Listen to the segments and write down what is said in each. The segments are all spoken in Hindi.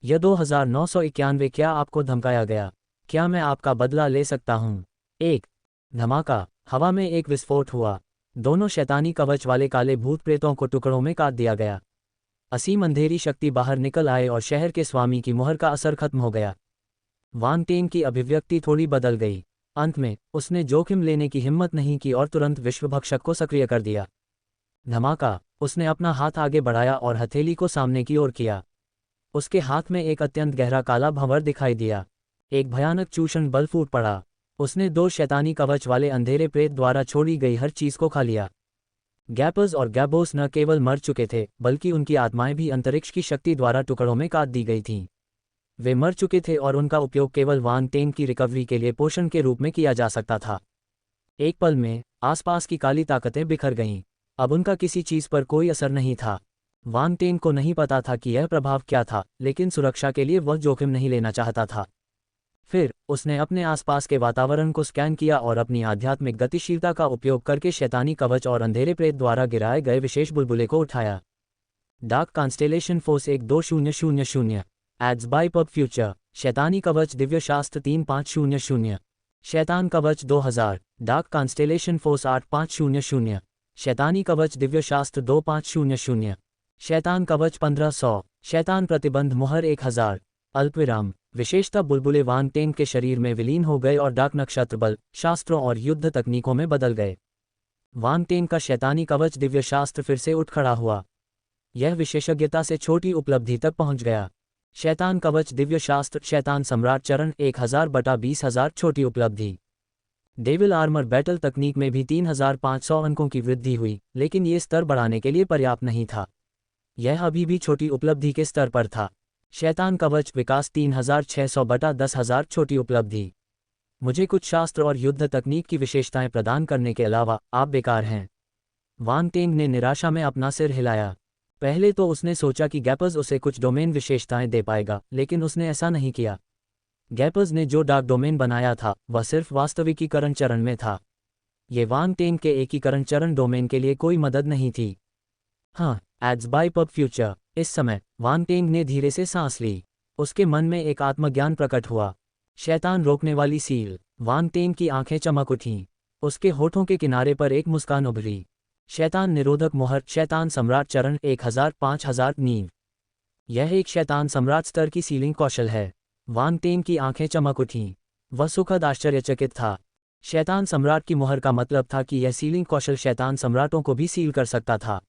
यह 2991। क्या आपको धमकाया गया? क्या मैं आपका बदला ले सकता हूँ? एक धमाका। हवा में एक विस्फोट हुआ। दोनों शैतानी कवच वाले काले भूत प्रेतों को टुकड़ों में काट दिया गया। असीम अंधेरी शक्ति बाहर निकल आए और शहर के स्वामी की मुहर का असर खत्म हो गया। वान टेन की अभिव्यक्ति थोड़ी बदल गई। अंत में उसने जोखिम लेने की हिम्मत नहीं की और तुरंत विश्वभक्षक को सक्रिय कर दिया। धमाका। उसने अपना हाथ आगे बढ़ाया और हथेली को सामने की ओर किया। उसके हाथ में एक अत्यंत गहरा काला भंवर दिखाई दिया। एक भयानक चूषण बल फूट पड़ा। उसने दो शैतानी कवच वाले अंधेरे प्रेत द्वारा छोड़ी गई हर चीज को खा लिया। गैपर्स और गैबोस न केवल मर चुके थे बल्कि उनकी आत्माएं भी अंतरिक्ष की शक्ति द्वारा टुकड़ों में काट दी गई थीं। वे मर चुके थे और उनका उपयोग केवल वान टेन की रिकवरी के लिए पोषण के रूप में किया जा सकता था। एक पल में आसपास की काली ताकतें बिखर गईं। अब उनका किसी चीज पर कोई असर नहीं था। वान टेन को नहीं पता था कि यह प्रभाव क्या था, लेकिन सुरक्षा के लिए वह जोखिम नहीं लेना चाहता था। फिर उसने अपने आसपास के वातावरण को स्कैन किया और अपनी आध्यात्मिक गतिशीलता का उपयोग करके शैतानी कवच और अंधेरे प्रेत द्वारा गिराए गए विशेष बुलबुले को उठाया। Dark constellation force 12000 ads by pub future. शैतानी कवच दिव्य शास्त्र 3500। शैतान कवच 2000। Dark constellation force 8500। शैतानी कवच दिव्य शास्त्र 2500। शैतान कवच 1500। शैतान प्रतिबंध मुहर 1000। अल्पविराम। विशेषता बुलबुले वान टेन के शरीर में विलीन हो गए और डार्क नक्षत्र बल, शास्त्रों और युद्ध तकनीकों में बदल गए। वान टेन का शैतानी कवच दिव्य शास्त्र फिर से उठ खड़ा हुआ। यह विशेषज्ञता से छोटी उपलब्धि तक पहुंच गया। शैतान कवच दिव्य शास्त्र शैतान सम्राट चरण 1000/20000 छोटी उपलब्धि। डेविल आर्मर बैटल तकनीक में भी 3500 अंकों की वृद्धि हुई, लेकिन ये स्तर बढ़ाने के लिए पर्याप्त नहीं था। यह अभी भी छोटी उपलब्धि के स्तर पर था। शैतान कवच विकास 3600/10000 छोटी उपलब्धि। मुझे कुछ शास्त्र और युद्ध तकनीक की विशेषताएं प्रदान करने के अलावा आप बेकार हैं। वान टेन ने निराशा में अपना सिर हिलाया। पहले तो उसने सोचा कि गैपर्स उसे कुछ डोमेन विशेषताएं दे पाएगा, लेकिन उसने ऐसा नहीं किया। गैपर्स ने जो डार्क डोमेन बनाया था वह सिर्फ वास्तविकीकरण चरण में था। ये वान टेन के एकीकरण चरण डोमेन के लिए कोई मदद नहीं थी। हाँ, एड्स बाय पब फ्यूचर। इस समय वान टेन ने धीरे से सांस ली। उसके मन में एक आत्मज्ञान प्रकट हुआ। शैतान रोकने वाली सील। वान टेन की आंखें चमक उठीं। उसके होठों के किनारे पर एक मुस्कान उभरी। शैतान निरोधक मोहर शैतान सम्राट चरण 1000-5000 नींव। यह एक शैतान सम्राट स्तर की सीलिंग कौशल है। वान टेन की आंखें चमक उठीं। वह सुखद आश्चर्यचकित था। शैतान सम्राट की मोहर का मतलब था कि यह सीलिंग कौशल शैतान सम्राटों को भी सील कर सकता था।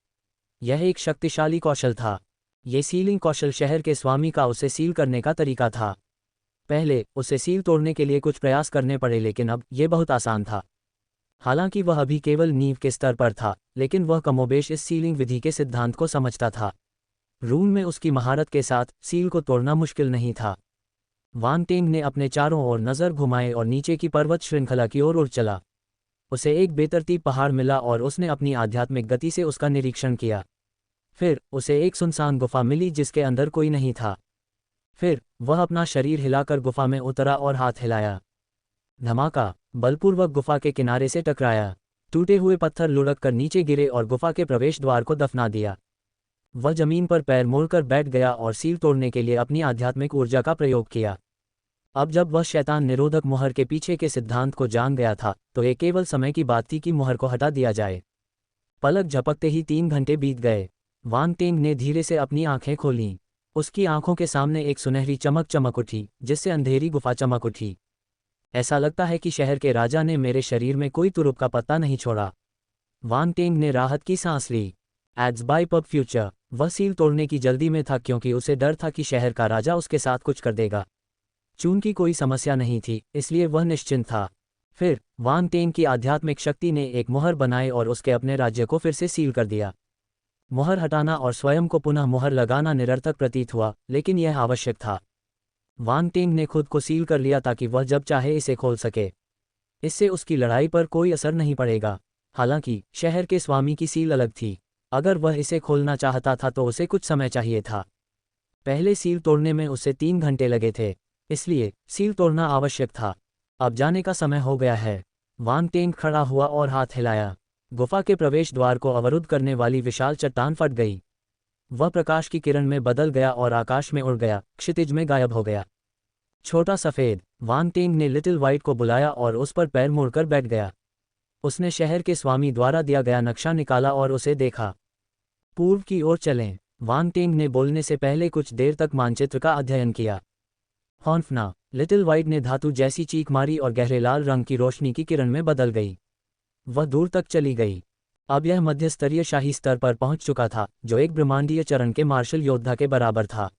यह एक शक्तिशाली कौशल था। यह सीलिंग कौशल शहर के स्वामी का उसे सील करने का तरीका था। पहले उसे सील तोड़ने के लिए कुछ प्रयास करने पड़े, लेकिन अब यह बहुत आसान था। हालांकि वह अभी केवल नींव के स्तर पर था, लेकिन वह कमोबेश इस सीलिंग विधि के सिद्धांत को समझता था। रूम में उसकी महारत के साथ सील को तोड़ना मुश्किल नहीं था। वान टेन ने अपने चारों ओर नज़र घुमाए और नीचे की पर्वत श्रृंखला की ओर उड़ चला। उसे एक बेतरतीब पहाड़ मिला और उसने अपनी आध्यात्मिक गति से उसका निरीक्षण किया। फिर उसे एक सुनसान गुफा मिली जिसके अंदर कोई नहीं था। फिर वह अपना शरीर हिलाकर गुफा में उतरा और हाथ हिलाया। धमाका। बलपूर्वक गुफा के किनारे से टकराया। टूटे हुए पत्थर लुढ़क कर नीचे गिरे और गुफा के प्रवेश द्वार को दफना दिया। वह जमीन पर पैर मोड़कर बैठ गया और सील तोड़ने के लिए अपनी आध्यात्मिक ऊर्जा का प्रयोग किया। अब जब वह शैतान निरोधक मुहर के पीछे के सिद्धांत को जान गया था, तो ये केवल समय की बात थी कि मुहर को हटा दिया जाए। पलक झपकते ही 3 घंटे बीत गए। वान टेन ने धीरे से अपनी आंखें खोलीं। उसकी आंखों के सामने एक सुनहरी चमक चमक उठी, जिससे अंधेरी गुफा चमक उठी। ऐसा लगता है कि शहर के राजा ने मेरे शरीर में कोई तुरुप का पत्ता नहीं छोड़ा। वान टेन ने राहत की सांस ली। Ads by pub future. वह सील तोड़ने की जल्दी में था क्योंकि उसे डर था कि शहर का राजा उसके साथ कुछ कर देगा। चून की कोई समस्या नहीं थी, इसलिए वह निश्चिंत था। फिर वान टेन की आध्यात्मिक शक्ति ने एक मुहर बनाई और उसके अपने राज्य को फिर से सील कर दिया। मुहर हटाना और स्वयं को पुनः मुहर लगाना निरर्थक प्रतीत हुआ, लेकिन यह आवश्यक था। वान टेन ने खुद को सील कर लिया ताकि वह जब चाहे इसे खोल सके। इससे उसकी लड़ाई पर कोई असर नहीं पड़ेगा। हालांकि शहर के स्वामी की सील अलग थी। अगर वह इसे खोलना चाहता था तो उसे कुछ समय चाहिए था। पहले सील तोड़ने में उसे 3 घंटे लगे थे, इसलिए सील तोड़ना आवश्यक था। अब जाने का समय हो गया है। वान टेन खड़ा हुआ और हाथ हिलाया। गुफा के प्रवेश द्वार को अवरुद्ध करने वाली विशाल चट्टान फट गई। वह प्रकाश की किरण में बदल गया और आकाश में उड़ गया, क्षितिज में गायब हो गया। छोटा सफ़ेद। वांग टिंग ने लिटिल वाइट को बुलाया और उस पर पैर मोड़कर बैठ गया। उसने शहर के स्वामी द्वारा दिया गया नक्शा निकाला और उसे देखा। पूर्व की ओर चलें। वांग टिंग ने बोलने से पहले कुछ देर तक मानचित्र का अध्ययन किया। हॉन्फना। लिटिल वाइट ने धातु जैसी चीख मारी और गहरे लाल रंग की रोशनी की किरण में बदल गई। वह दूर तक चली गई। अब यह मध्य स्तरीय शाही स्तर पर पहुंच चुका था, जो एक ब्रह्मांडीय चरण के मार्शल योद्धा के बराबर था।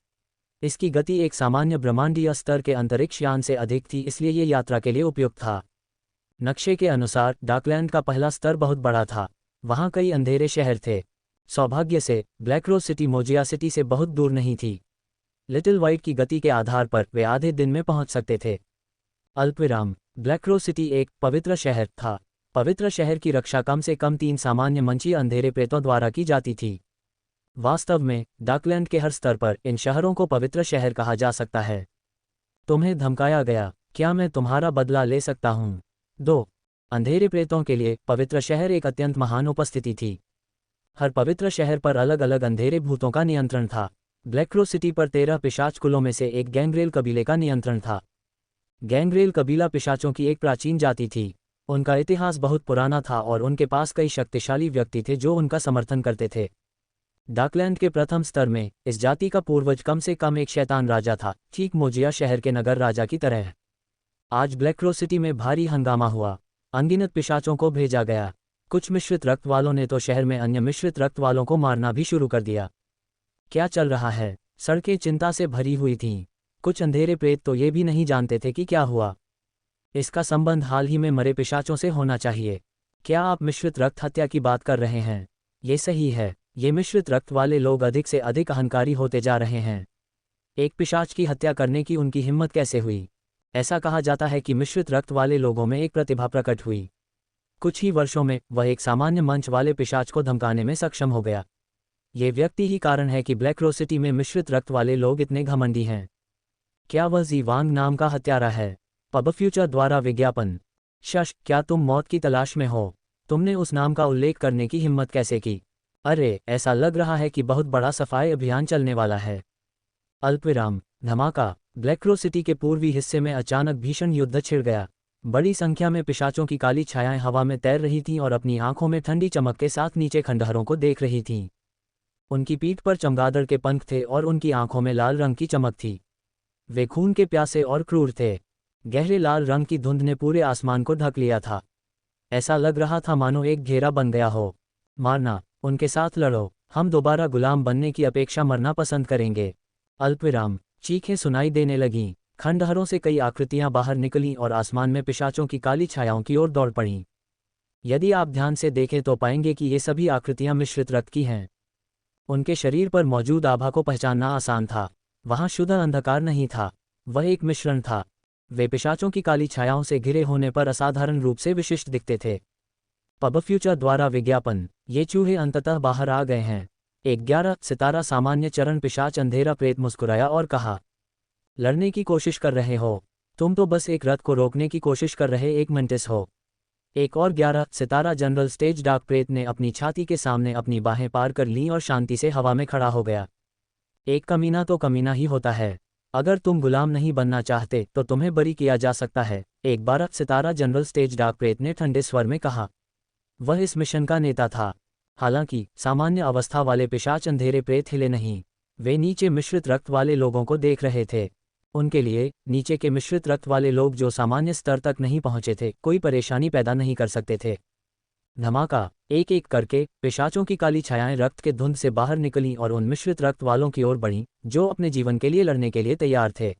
इसकी गति एक सामान्य ब्रह्मांडीय स्तर के अंतरिक्ष यान से अधिक थी, इसलिए ये यात्रा के लिए उपयुक्त था। नक्शे के अनुसार डार्कलैंड का पहला स्तर बहुत बड़ा था। वहाँ कई अंधेरे शहर थे। सौभाग्य से ब्लैकरोज सिटी मोजिया सिटी से बहुत दूर नहीं थी। लिटिल वाइट की गति के आधार पर वे आधे दिन में पहुंच सकते थे। अल्पविराम। ब्लैकरोज सिटी एक पवित्र शहर था। पवित्र शहर की रक्षा कम से कम 3 सामान्य मंचीय अंधेरे प्रेतों द्वारा की जाती थी। वास्तव में डार्कलैंड के हर स्तर पर इन शहरों को पवित्र शहर कहा जा सकता है। तुम्हें धमकाया गया, क्या मैं तुम्हारा बदला ले सकता हूँ? 2 अंधेरे प्रेतों के लिए पवित्र शहर एक अत्यंत महान उपस्थिति थी। हर पवित्र शहर पर अलग अलग अंधेरे भूतों का नियंत्रण था। ब्लैकरोज सिटी पर 13 पिशाच कुलों में से एक गैंग्रेल कबीले का नियंत्रण था। गैंग्रेल कबीला पिशाचों की एक प्राचीन जाति थी। उनका इतिहास बहुत पुराना था और उनके पास कई शक्तिशाली व्यक्ति थे जो उनका समर्थन करते थे। डार्कलैंड के प्रथम स्तर में इस जाति का पूर्वज कम से कम एक शैतान राजा था, ठीक मोजिया शहर के नगर राजा की तरह। आज ब्लैकरोज सिटी में भारी हंगामा हुआ। अनगिनत पिशाचों को भेजा गया। कुछ मिश्रित रक्त वालों ने तो शहर में अन्य मिश्रित रक्त वालों को मारना भी शुरू कर दिया। क्या चल रहा है? सड़कें चिंता से भरी हुई थीं। कुछ अंधेरे प्रेत तो ये भी नहीं जानते थे कि क्या हुआ। इसका संबंध हाल ही में मरे पिशाचों से होना चाहिए। क्या आप मिश्रित रक्त हत्या की बात कर रहे हैं? ये सही है। ये मिश्रित रक्त वाले लोग अधिक से अधिक अहंकारी होते जा रहे हैं। एक पिशाच की हत्या करने की उनकी हिम्मत कैसे हुई? ऐसा कहा जाता है कि मिश्रित रक्त वाले लोगों में एक प्रतिभा प्रकट हुई। कुछ ही वर्षों में वह एक सामान्य मंच वाले पिशाच को धमकाने में सक्षम हो गया। ये व्यक्ति ही कारण है कि ब्लैकरोज सिटी में मिश्रित रक्त वाले लोग इतने घमंडी हैं। क्या वह जी वांग नाम का हत्यारा है? पब फ्यूचर द्वारा विज्ञापन। शश, क्या तुम मौत की तलाश में हो? तुमने उस नाम का उल्लेख करने की हिम्मत कैसे की? अरे, ऐसा लग रहा है कि बहुत बड़ा सफाई अभियान चलने वाला है। अल्पविराम। धमाका। ब्लैकरोज सिटी के पूर्वी हिस्से में अचानक भीषण युद्ध छिड़ गया। बड़ी संख्या में पिशाचों की काली छायाएं हवा में तैर रही थीं और अपनी आंखों में ठंडी चमक के साथ नीचे खंडहरों को देख रही थीं। उनकी पीठ पर चमगादड़ के पंख थे और उनकी आंखों में लाल रंग की चमक थी। वे खून के प्यासे और क्रूर थे। गहरे लाल रंग की धुंध ने पूरे आसमान को ढक लिया था। ऐसा लग रहा था मानो एक घेरा बन गया हो। मारना, उनके साथ लड़ो। हम दोबारा गुलाम बनने की अपेक्षा मरना पसंद करेंगे। अल्पविराम। चीखें सुनाई देने लगीं। खंडहरों से कई आकृतियां बाहर निकलीं और आसमान में पिशाचों की काली छायाओं की ओर दौड़ पड़ीं। यदि आप ध्यान से देखें तो पाएंगे कि ये सभी आकृतियां मिश्रित रक्त की हैं। उनके शरीर पर मौजूद आभा को पहचानना आसान था। वहां शुद्ध अंधकार नहीं था, वह एक मिश्रण था। वे पिशाचों की काली छायाओं से घिरे होने पर असाधारण रूप से विशिष्ट दिखते थे। पब फ्यूचर द्वारा विज्ञापन। ये चूहे अंततः बाहर आ गए हैं। एक 11 सितारा सामान्य चरण पिशाच अंधेरा प्रेत मुस्कुराया और कहा, लड़ने की कोशिश कर रहे हो? तुम तो बस एक रथ को रोकने की कोशिश कर रहे एक मेंटिस हो। एक और 11 सितारा जनरल स्टेज डार्क प्रेत ने अपनी छाती के सामने अपनी बाहें पार कर लीं और शांति से हवा में खड़ा हो गया। एक कमीना तो कमीना ही होता है। अगर तुम गुलाम नहीं बनना चाहते तो तुम्हें बरी किया जा सकता है, एक 12 सितारा जनरल स्टेज डार्क प्रेत ने ठंडे स्वर में कहा। वह इस मिशन का नेता था। हालांकि सामान्य अवस्था वाले पिशाच अंधेरे प्रेत हिले नहीं। वे नीचे मिश्रित रक्त वाले लोगों को देख रहे थे। उनके लिए नीचे के मिश्रित रक्त वाले लोग जो सामान्य स्तर तक नहीं पहुंचे थे, कोई परेशानी पैदा नहीं कर सकते थे। धमाका। एक एक करके पिशाचों की काली छायाएं रक्त के धुंध से बाहर निकलीं और उन मिश्रित रक्त वालों की ओर बढ़ीं जो अपने जीवन के लिए लड़ने के लिए तैयार थे।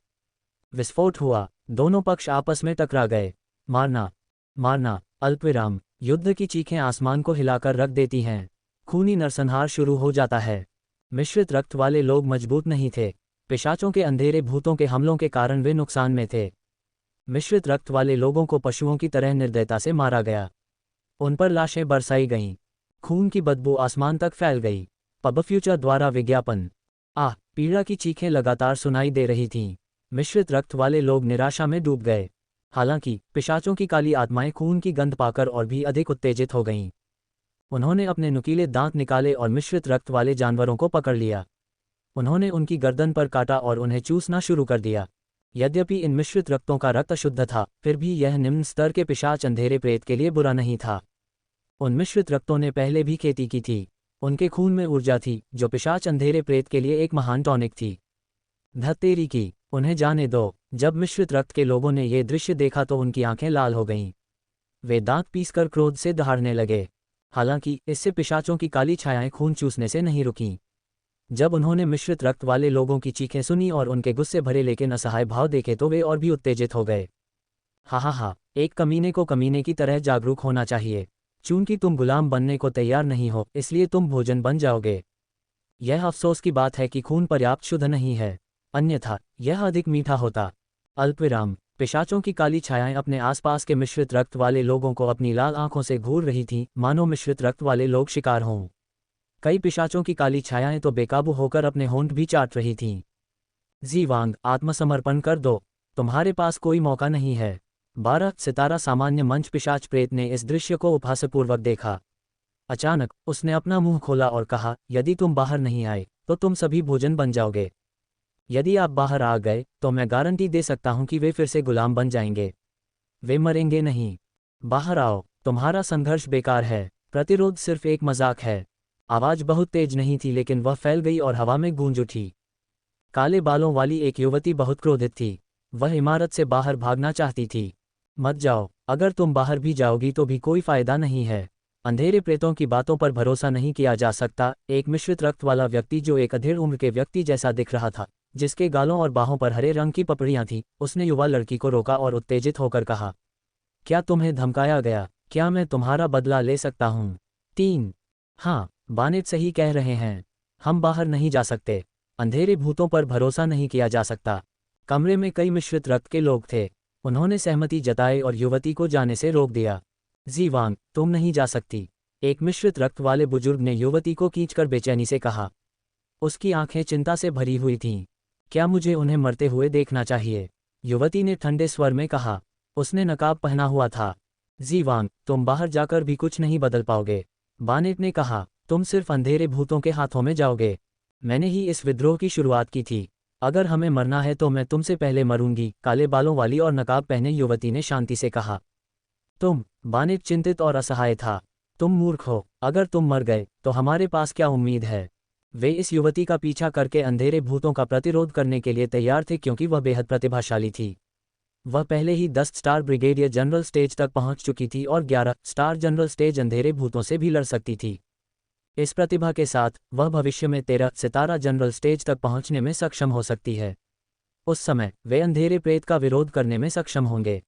विस्फोट हुआ। दोनों पक्ष आपस में टकरा गए। मारना, मारना। अल्पविराम। युद्ध की चीखें आसमान को हिलाकर रख देती हैं। खूनी नरसंहार शुरू हो जाता है। मिश्रित रक्त वाले लोग मजबूत नहीं थे। पिशाचों के अंधेरे भूतों के हमलों के कारण वे नुकसान में थे। मिश्रित रक्त वाले लोगों को पशुओं की तरह निर्दयता से मारा गया। उन पर लाशें बरसाई गईं। खून की बदबू आसमान तक फैल गई। पब फ्यूचर द्वारा विज्ञापन। पीड़ा की चीखें लगातार सुनाई दे रही थीं। मिश्रित रक्त वाले लोग निराशा में डूब गए। हालांकि पिशाचों की काली आत्माएं खून की गंध पाकर और भी अधिक उत्तेजित हो गईं। उन्होंने अपने नुकीले दांत निकाले और मिश्रित रक्त वाले जानवरों को पकड़ लिया। उन्होंने उनकी गर्दन पर काटा और उन्हें चूसना शुरू कर दिया। यद्यपि इन मिश्रित रक्तों का रक्त अशुद्ध था, फिर भी यह निम्न स्तर के पिशाच अंधेरे प्रेत के लिए बुरा नहीं था। उन मिश्रित रक्तों ने पहले भी खेती की थी। उनके खून में ऊर्जा थी, जो पिशाच अंधेरे प्रेत के लिए एक महान टॉनिक थी। धत्तेरी की, उन्हें जाने दो। जब मिश्रित रक्त के लोगों ने ये दृश्य देखा तो उनकी आंखें लाल हो गईं। वे दांत पीसकर क्रोध से दहाड़ने लगे। हालांकि इससे पिशाचों की काली छायाएं खून चूसने से नहीं रुकीं। जब उन्होंने मिश्रित रक्त वाले लोगों की चीखें सुनी और उनके गुस्से भरे लेकिन असहाय भाव देखे तो वे और भी उत्तेजित हो गए। हा, एक कमीने को कमीने की तरह जागरूक होना चाहिए। चूंकि तुम गुलाम बनने को तैयार नहीं हो, इसलिए तुम भोजन बन जाओगे। यह अफसोस की बात है कि खून पर्याप्त शुद्ध नहीं है, अन्यथा यह अधिक मीठा होता। अल्पविराम। पिशाचों की काली छायाएं अपने आसपास के मिश्रित रक्त वाले लोगों को अपनी लाल आंखों से घूर रही थीं, मानो मिश्रित रक्त वाले लोग शिकार हों। कई पिशाचों की काली छायाएं तो बेकाबू होकर अपने होंठ भी चाट रही थीं। जीवांग, आत्मसमर्पण कर दो, तुम्हारे पास कोई मौका नहीं है। 12 सितारा सामान्य मंच पिशाच प्रेत ने इस दृश्य को उपहासपूर्वक देखा। अचानक उसने अपना मुंह खोला और कहा, यदि तुम बाहर नहीं आए तो तुम सभी भोजन बन जाओगे। यदि आप बाहर आ गए तो मैं गारंटी दे सकता हूं कि वे फिर से गुलाम बन जाएंगे। वे मरेंगे नहीं। बाहर आओ, तुम्हारा संघर्ष बेकार है। प्रतिरोध सिर्फ एक मजाक है। आवाज बहुत तेज नहीं थी, लेकिन वह फैल गई और हवा में गूंज उठी। काले बालों वाली एक युवती बहुत क्रोधित थी। वह इमारत से बाहर भागना चाहती थी। मत जाओ, अगर तुम बाहर भी जाओगी तो भी कोई फायदा नहीं है। अंधेरे प्रेतों की बातों पर भरोसा नहीं किया जा सकता। एक मिश्रित रक्त वाला व्यक्ति जो एक अधेड़ उम्र के व्यक्ति जैसा दिख रहा था, जिसके गालों और बाहों पर हरे रंग की पपड़ियां थीं, उसने युवा लड़की को रोका और उत्तेजित होकर कहा, क्या तुम्हें धमकाया गया? क्या मैं तुम्हारा बदला ले सकता हूँ? 3। हाँ, बानेट सही कह रहे हैं। हम बाहर नहीं जा सकते। अंधेरे भूतों पर भरोसा नहीं किया जा सकता। कमरे में कई मिश्रित रक्त के लोग थे। उन्होंने सहमति जताई और युवती को जाने से रोक दिया। जीवांग, तुम नहीं जा सकती, एक मिश्रित रक्त वाले बुजुर्ग ने युवती को खींचकर बेचैनी से कहा। उसकी आंखें चिंता से भरी हुई थीं। क्या मुझे उन्हें मरते हुए देखना चाहिए? युवती ने ठंडे स्वर में कहा। उसने नकाब पहना हुआ था। जीवांग, तुम बाहर जाकर भी कुछ नहीं बदल पाओगे। बानेट ने कहा, तुम सिर्फ अंधेरे भूतों के हाथों में जाओगे। मैंने ही इस विद्रोह की शुरुआत की थी। अगर हमें मरना है तो मैं तुमसे पहले मरूंगी, काले बालों वाली और नकाब पहने युवती ने शांति से कहा। तुम? बानेट चिंतित और असहाय था। तुम मूर्ख हो। अगर तुम मर गए तो हमारे पास क्या उम्मीद है? वे इस युवती का पीछा करके अंधेरे भूतों का प्रतिरोध करने के लिए तैयार थे, क्योंकि वह बेहद प्रतिभाशाली थी। वह पहले ही 10 स्टार ब्रिगेडियर जनरल स्टेज तक पहुंच चुकी थी और 11 स्टार जनरल स्टेज अंधेरे भूतों से भी लड़ सकती थी। इस प्रतिभा के साथ वह भविष्य में 13 सितारा जनरल स्टेज तक पहुंचने में सक्षम हो सकती है। उस समय वे अंधेरे प्रेत का विरोध करने में सक्षम होंगे।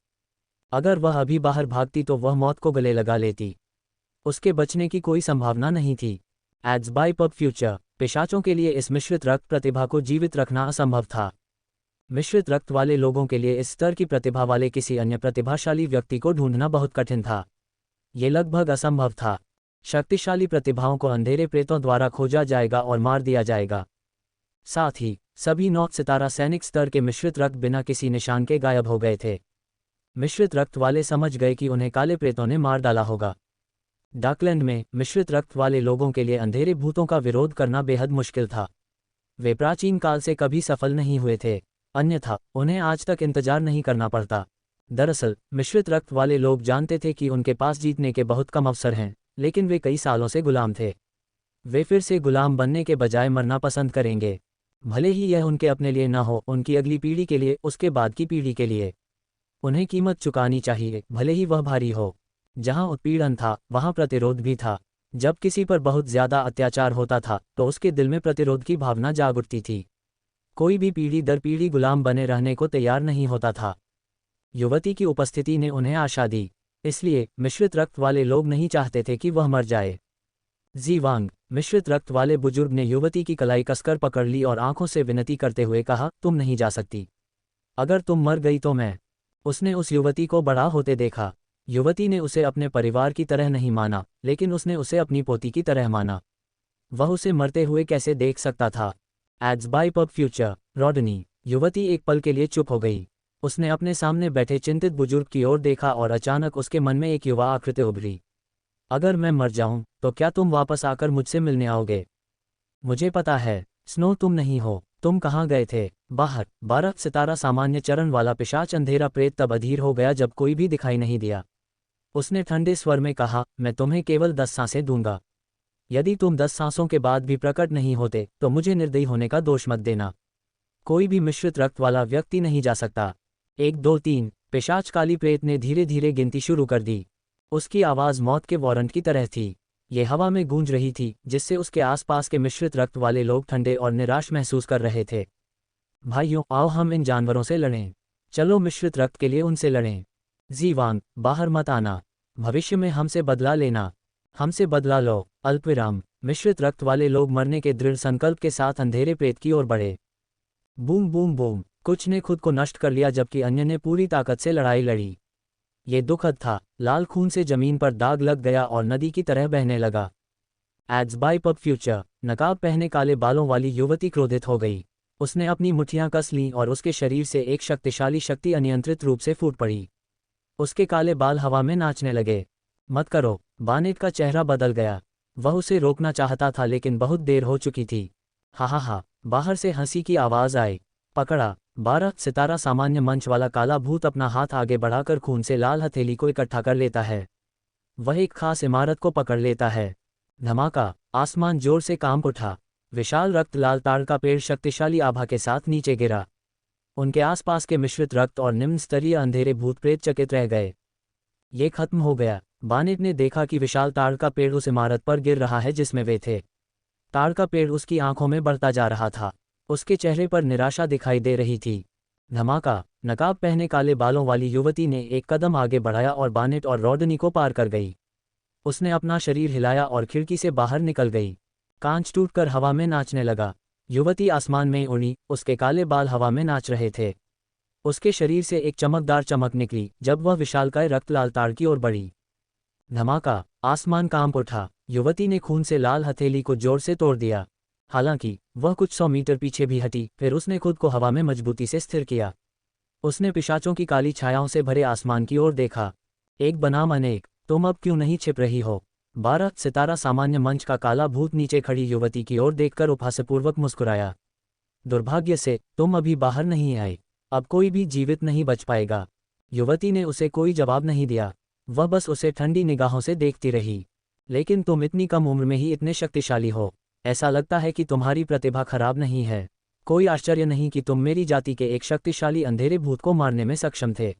अगर वह अभी बाहर भागती तो वह मौत को गले लगा लेती। उसके बचने की कोई संभावना नहीं थी। Ads by pub future. पिशाचों के लिए इस मिश्रित रक्त प्रतिभा को जीवित रखना असंभव था। मिश्रित रक्त वाले लोगों के लिए इस स्तर की प्रतिभा वाले किसी अन्य प्रतिभाशाली व्यक्ति को ढूंढना बहुत कठिन था। ये लगभग असंभव था। शक्तिशाली प्रतिभाओं को अंधेरे प्रेतों द्वारा खोजा जाएगा और मार दिया जाएगा। साथ ही सभी 9 सितारा सैनिक स्तर के मिश्रित रक्त बिना किसी निशान के गायब हो गए थे। मिश्रित रक्त वाले समझ गए कि उन्हें काले प्रेतों ने मार डाला होगा। डाकलैंड में मिश्रित रक्त वाले लोगों के लिए अंधेरे भूतों का विरोध करना बेहद मुश्किल था। वे प्राचीन काल से कभी सफल नहीं हुए थे, अन्यथा उन्हें आज तक इंतजार नहीं करना पड़ता। दरअसल मिश्रित रक्त वाले लोग जानते थे कि उनके पास जीतने के बहुत कम अवसर हैं, लेकिन वे कई सालों से गुलाम थे। वे फिर से गुलाम बनने के बजाय मरना पसंद करेंगे, भले ही यह उनके अपने लिए ना हो, उनकी अगली पीढ़ी के लिए, उसके बाद की पीढ़ी के लिए। उन्हें कीमत चुकानी चाहिए, भले ही वह भारी हो। जहां उत्पीड़न था वहां प्रतिरोध भी था। जब किसी पर बहुत ज्यादा अत्याचार होता था तो उसके दिल में प्रतिरोध की भावना जाग उठती थी। कोई भी पीढ़ी दर पीढ़ी गुलाम बने रहने को तैयार नहीं होता था। युवती की उपस्थिति ने उन्हें आशा दी, इसलिए मिश्रित रक्त वाले लोग नहीं चाहते थे कि वह मर जाए। जीवांग, मिश्रित रक्त वाले बुजुर्ग ने युवती की कलाई कसकर पकड़ ली और आंखों से विनती करते हुए कहा, तुम नहीं जा सकती। अगर तुम मर गई तो मैं। उसने उस युवती को बड़ा होते देखा। युवती ने उसे अपने परिवार की तरह नहीं माना, लेकिन उसने उसे अपनी पोती की तरह माना। वह उसे मरते हुए कैसे देख सकता था? Ads by pub future. Rodney. युवती एक पल के लिए चुप हो गई। उसने अपने सामने बैठे चिंतित बुजुर्ग की ओर देखा और अचानक उसके मन में एक युवा आकृति उभरी। अगर मैं मर जाऊं तो क्या तुम वापस आकर मुझसे मिलने आओगे? मुझे पता है, स्नो तुम नहीं हो। तुम कहाँ गए थे? बाहर। 12 सितारा सामान्य चरण वाला पिशाच अंधेरा प्रेत तब अधीर हो गया जब कोई भी दिखाई नहीं दिया। उसने ठंडे स्वर में कहा, मैं तुम्हें केवल 10 सांसें दूंगा। यदि तुम 10 सांसों के बाद भी प्रकट नहीं होते तो मुझे निर्दयी होने का दोष मत देना। कोई भी मिश्रित रक्त वाला व्यक्ति नहीं जा सकता। 1 2 3। पिशाच काली प्रेत ने धीरे धीरे गिनती शुरू कर दी। उसकी आवाज़ मौत के वारंट की तरह थी। ये हवा में गूंज रही थी, जिससे उसके आसपास के मिश्रित रक्त वाले लोग ठंडे और निराश महसूस कर रहे थे। भाइयों, आओ हम इन जानवरों से लड़ें। चलो मिश्रित रक्त के लिए उनसे लड़ें। जीवान, बाहर मत आना। भविष्य में हमसे बदला लेना। हमसे बदला लो। अल्पविराम। मिश्रित रक्त वाले लोग मरने के दृढ़ संकल्प के साथ अंधेरे प्रेत की ओर बढ़े। Boom boom boom. कुछ ने खुद को नष्ट कर लिया जबकि अन्य ने पूरी ताकत से लड़ाई लड़ी। ये दुखद था। लाल खून से जमीन पर दाग लग गया और नदी की तरह बहने लगा। Ads by pub future. नकाब पहने काले बालों वाली युवती क्रोधित हो गई। उसने अपनी मुट्ठियां कस लीं और उसके शरीर से एक शक्तिशाली शक्ति अनियंत्रित रूप से फूट पड़ी। उसके काले बाल हवा में नाचने लगे। मत करो। बानेट का चेहरा बदल गया। वह उसे रोकना चाहता था लेकिन बहुत देर हो चुकी थी। हा हा हा। बाहर से हंसी की आवाज आई। पकड़ा। 12 सितारा सामान्य मंच वाला काला भूत अपना हाथ आगे बढ़ाकर खून से लाल हथेली को इकट्ठा कर लेता है। वह एक खास इमारत को पकड़ लेता है। धमाका। आसमान जोर से कांप उठा। विशाल रक्त लाल ताड़ का पेड़ शक्तिशाली आभा के साथ नीचे गिरा। उनके आसपास के मिश्रित रक्त और निम्न स्तरीय अंधेरे भूत प्रेत चकित रह गए। ये खत्म हो गया। बानेट ने देखा कि विशाल ताड़ का पेड़ उस इमारत पर गिर रहा है जिसमें वे थे। ताड़ का पेड़ उसकी आंखों में बढ़ता जा रहा था। उसके चेहरे पर निराशा दिखाई दे रही थी। धमाका। नकाब पहने काले बालों वाली युवती ने एक कदम आगे बढ़ाया और बानेट और रॉडनी को पार कर गई। उसने अपना शरीर हिलाया और खिड़की से बाहर निकल गई। कांच टूटकर हवा में नाचने लगा। युवती आसमान में उड़ी, उसके काले बाल हवा में नाच रहे थे। उसके शरीर से एक चमकदार चमक निकली जब वह विशालकाय रक्त लाल ताड़ की ओर बढ़ी। धमाका। आसमान कांप उठा। युवती ने खून से लाल हथेली को जोर से तोड़ दिया। हालांकि वह कुछ 100 मीटर पीछे भी हटी, फिर उसने खुद को हवा में मजबूती से स्थिर किया। उसने पिशाचों की काली छायाओं से भरे आसमान की ओर देखा। एक बनाम अनेक। तुम अब क्यों नहीं छिप रही हो? 12 सितारा सामान्य मंच का काला भूत नीचे खड़ी युवती की ओर देखकर उपहासपूर्वक मुस्कुराया। दुर्भाग्य से तुम अभी बाहर नहीं आए। अब कोई भी जीवित नहीं बच पाएगा। युवती ने उसे कोई जवाब नहीं दिया। वह बस उसे ठंडी निगाहों से देखती रही। लेकिन तुम इतनी कम उम्र में ही इतने शक्तिशाली हो। ऐसा लगता है कि तुम्हारी प्रतिभा खराब नहीं है। कोई आश्चर्य नहीं कि तुम मेरी जाति के एक शक्तिशाली अंधेरे भूत को मारने में सक्षम थे।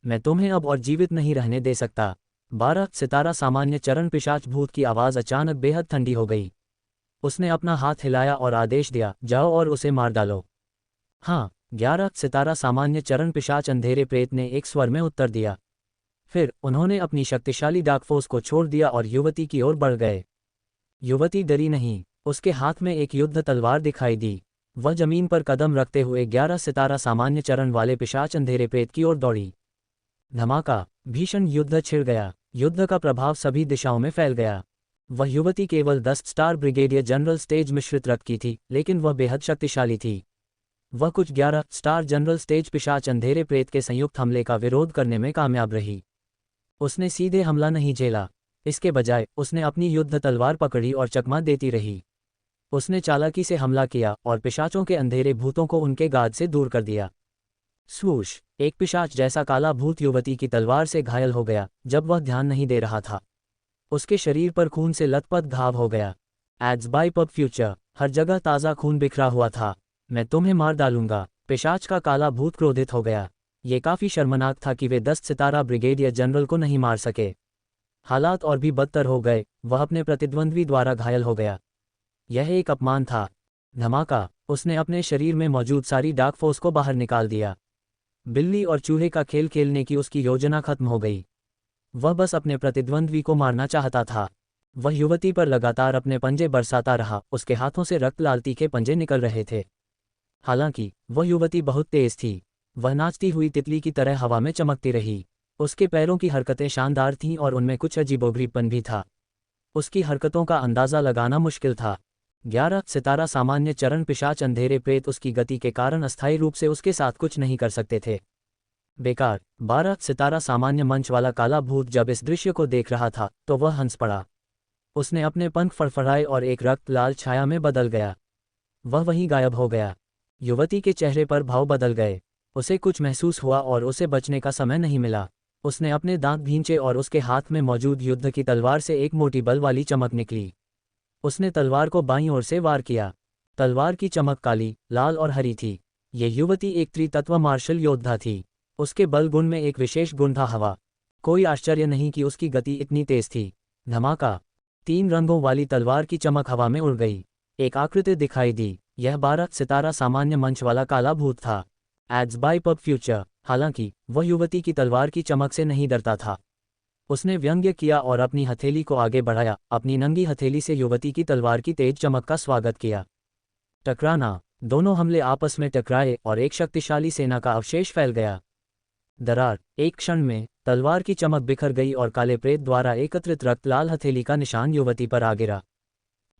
मैं तुम्हें अब और जीवित नहीं रहने दे सकता। 12 सितारा सामान्य चरण पिशाच भूत की आवाज़ अचानक बेहद ठंडी हो गई। उसने अपना हाथ हिलाया और आदेश दिया, जाओ और उसे मार डालो। हाँ। 11 सितारा सामान्य चरण पिशाच अंधेरे प्रेत ने एक स्वर में उत्तर दिया। फिर उन्होंने अपनी शक्तिशाली डार्कफोर्स को छोड़ दिया और युवती की ओर बढ़ गए। युवती डरी नहीं। उसके हाथ में एक युद्ध तलवार दिखाई दी। वह जमीन पर कदम रखते हुए 11 सितारा सामान्य चरण वाले पिशाच अंधेरे प्रेत की ओर दौड़ी। धमाका। भीषण युद्ध छिड़ गया। युद्ध का प्रभाव सभी दिशाओं में फैल गया। वह युवती केवल 10 स्टार ब्रिगेडियर जनरल स्टेज मिश्रित रक्त की थी, लेकिन वह बेहद शक्तिशाली थी। वह कुछ 11 स्टार जनरल स्टेज पिशाच अंधेरे प्रेत के संयुक्त हमले का विरोध करने में कामयाब रही। उसने सीधे हमला नहीं झेला। इसके बजाय उसने अपनी युद्ध तलवार पकड़ी और चकमा देती रही। उसने चालाकी से हमला किया और पिशाचों के अंधेरे भूतों को उनके गाद से दूर कर दिया। स्वूश। एक पिशाच जैसा काला भूत युवती की तलवार से घायल हो गया जब वह ध्यान नहीं दे रहा था। उसके शरीर पर खून से लथपथ घाव हो गया। Ads by pub future. हर जगह ताज़ा खून बिखरा हुआ था। मैं तुम्हें मार डालूंगा। पिशाच का काला भूत क्रोधित हो गया। ये काफ़ी शर्मनाक था कि वे 10 सितारा ब्रिगेडियर जनरल को नहीं मार सके। हालात और भी बदतर हो गए। वह अपने प्रतिद्वंद्वी द्वारा घायल हो गया। यह एक अपमान था। धमाका। उसने अपने शरीर में मौजूद सारी डार्क फोर्स को बाहर निकाल दिया। बिल्ली और चूहे का खेल खेलने की उसकी योजना खत्म हो गई। वह बस अपने प्रतिद्वंद्वी को मारना चाहता था। वह युवती पर लगातार अपने पंजे बरसाता रहा। उसके हाथों से रक्त लाल तीखे पंजे निकल रहे थे। हालांकि वह युवती बहुत तेज थी। वह नाचती हुई तितली की तरह हवा में चमकती रही। उसके पैरों की हरकतें शानदार थीं और उनमें कुछ अजीबोगरीबपन भी था। उसकी हरकतों का अंदाज़ा लगाना मुश्किल था। 11 सितारा सामान्य चरण पिशाच अंधेरे प्रेत उसकी गति के कारण अस्थायी रूप से उसके साथ कुछ नहीं कर सकते थे। बेकार। 12 सितारा सामान्य मंच वाला काला भूत जब इस दृश्य को देख रहा था तो वह हंस पड़ा। उसने अपने पंख फड़फड़ाए और एक रक्त लाल छाया में बदल गया। वह वहीं गायब हो गया। युवती के चेहरे पर भाव बदल गए। उसे कुछ महसूस हुआ और उसे बचने का समय नहीं मिला। उसने अपने दांत भींचे और उसके हाथ में मौजूद युद्ध की तलवार से एक मोटी बल वाली चमक निकली। उसने तलवार को बाईं ओर से वार किया। तलवार की चमक काली, लाल और हरी थी। ये युवती एक त्रितत्व मार्शल योद्धा थी। उसके बल गुण में एक विशेष गुण था हवा। कोई आश्चर्य नहीं कि उसकी गति इतनी तेज थी। धमाका! 3 रंगों वाली तलवार की चमक हवा में उड़ गई। एक आकृति दिखाई दी। यह 12 सितारा सामान्य मंच वाला काला भूत था। Ads by pub future. हालांकि वह युवती की तलवार की चमक से नहीं डरता था। उसने व्यंग्य किया और अपनी हथेली को आगे बढ़ाया। अपनी नंगी हथेली से युवती की तलवार की तेज चमक का स्वागत किया। टकराना! दोनों हमले आपस में टकराए और एक शक्तिशाली सेना का अवशेष फैल गया। दरार! एक क्षण में तलवार की चमक बिखर गई और काले प्रेत द्वारा एकत्रित रक्त लाल हथेली का निशान युवती पर आ गिरा।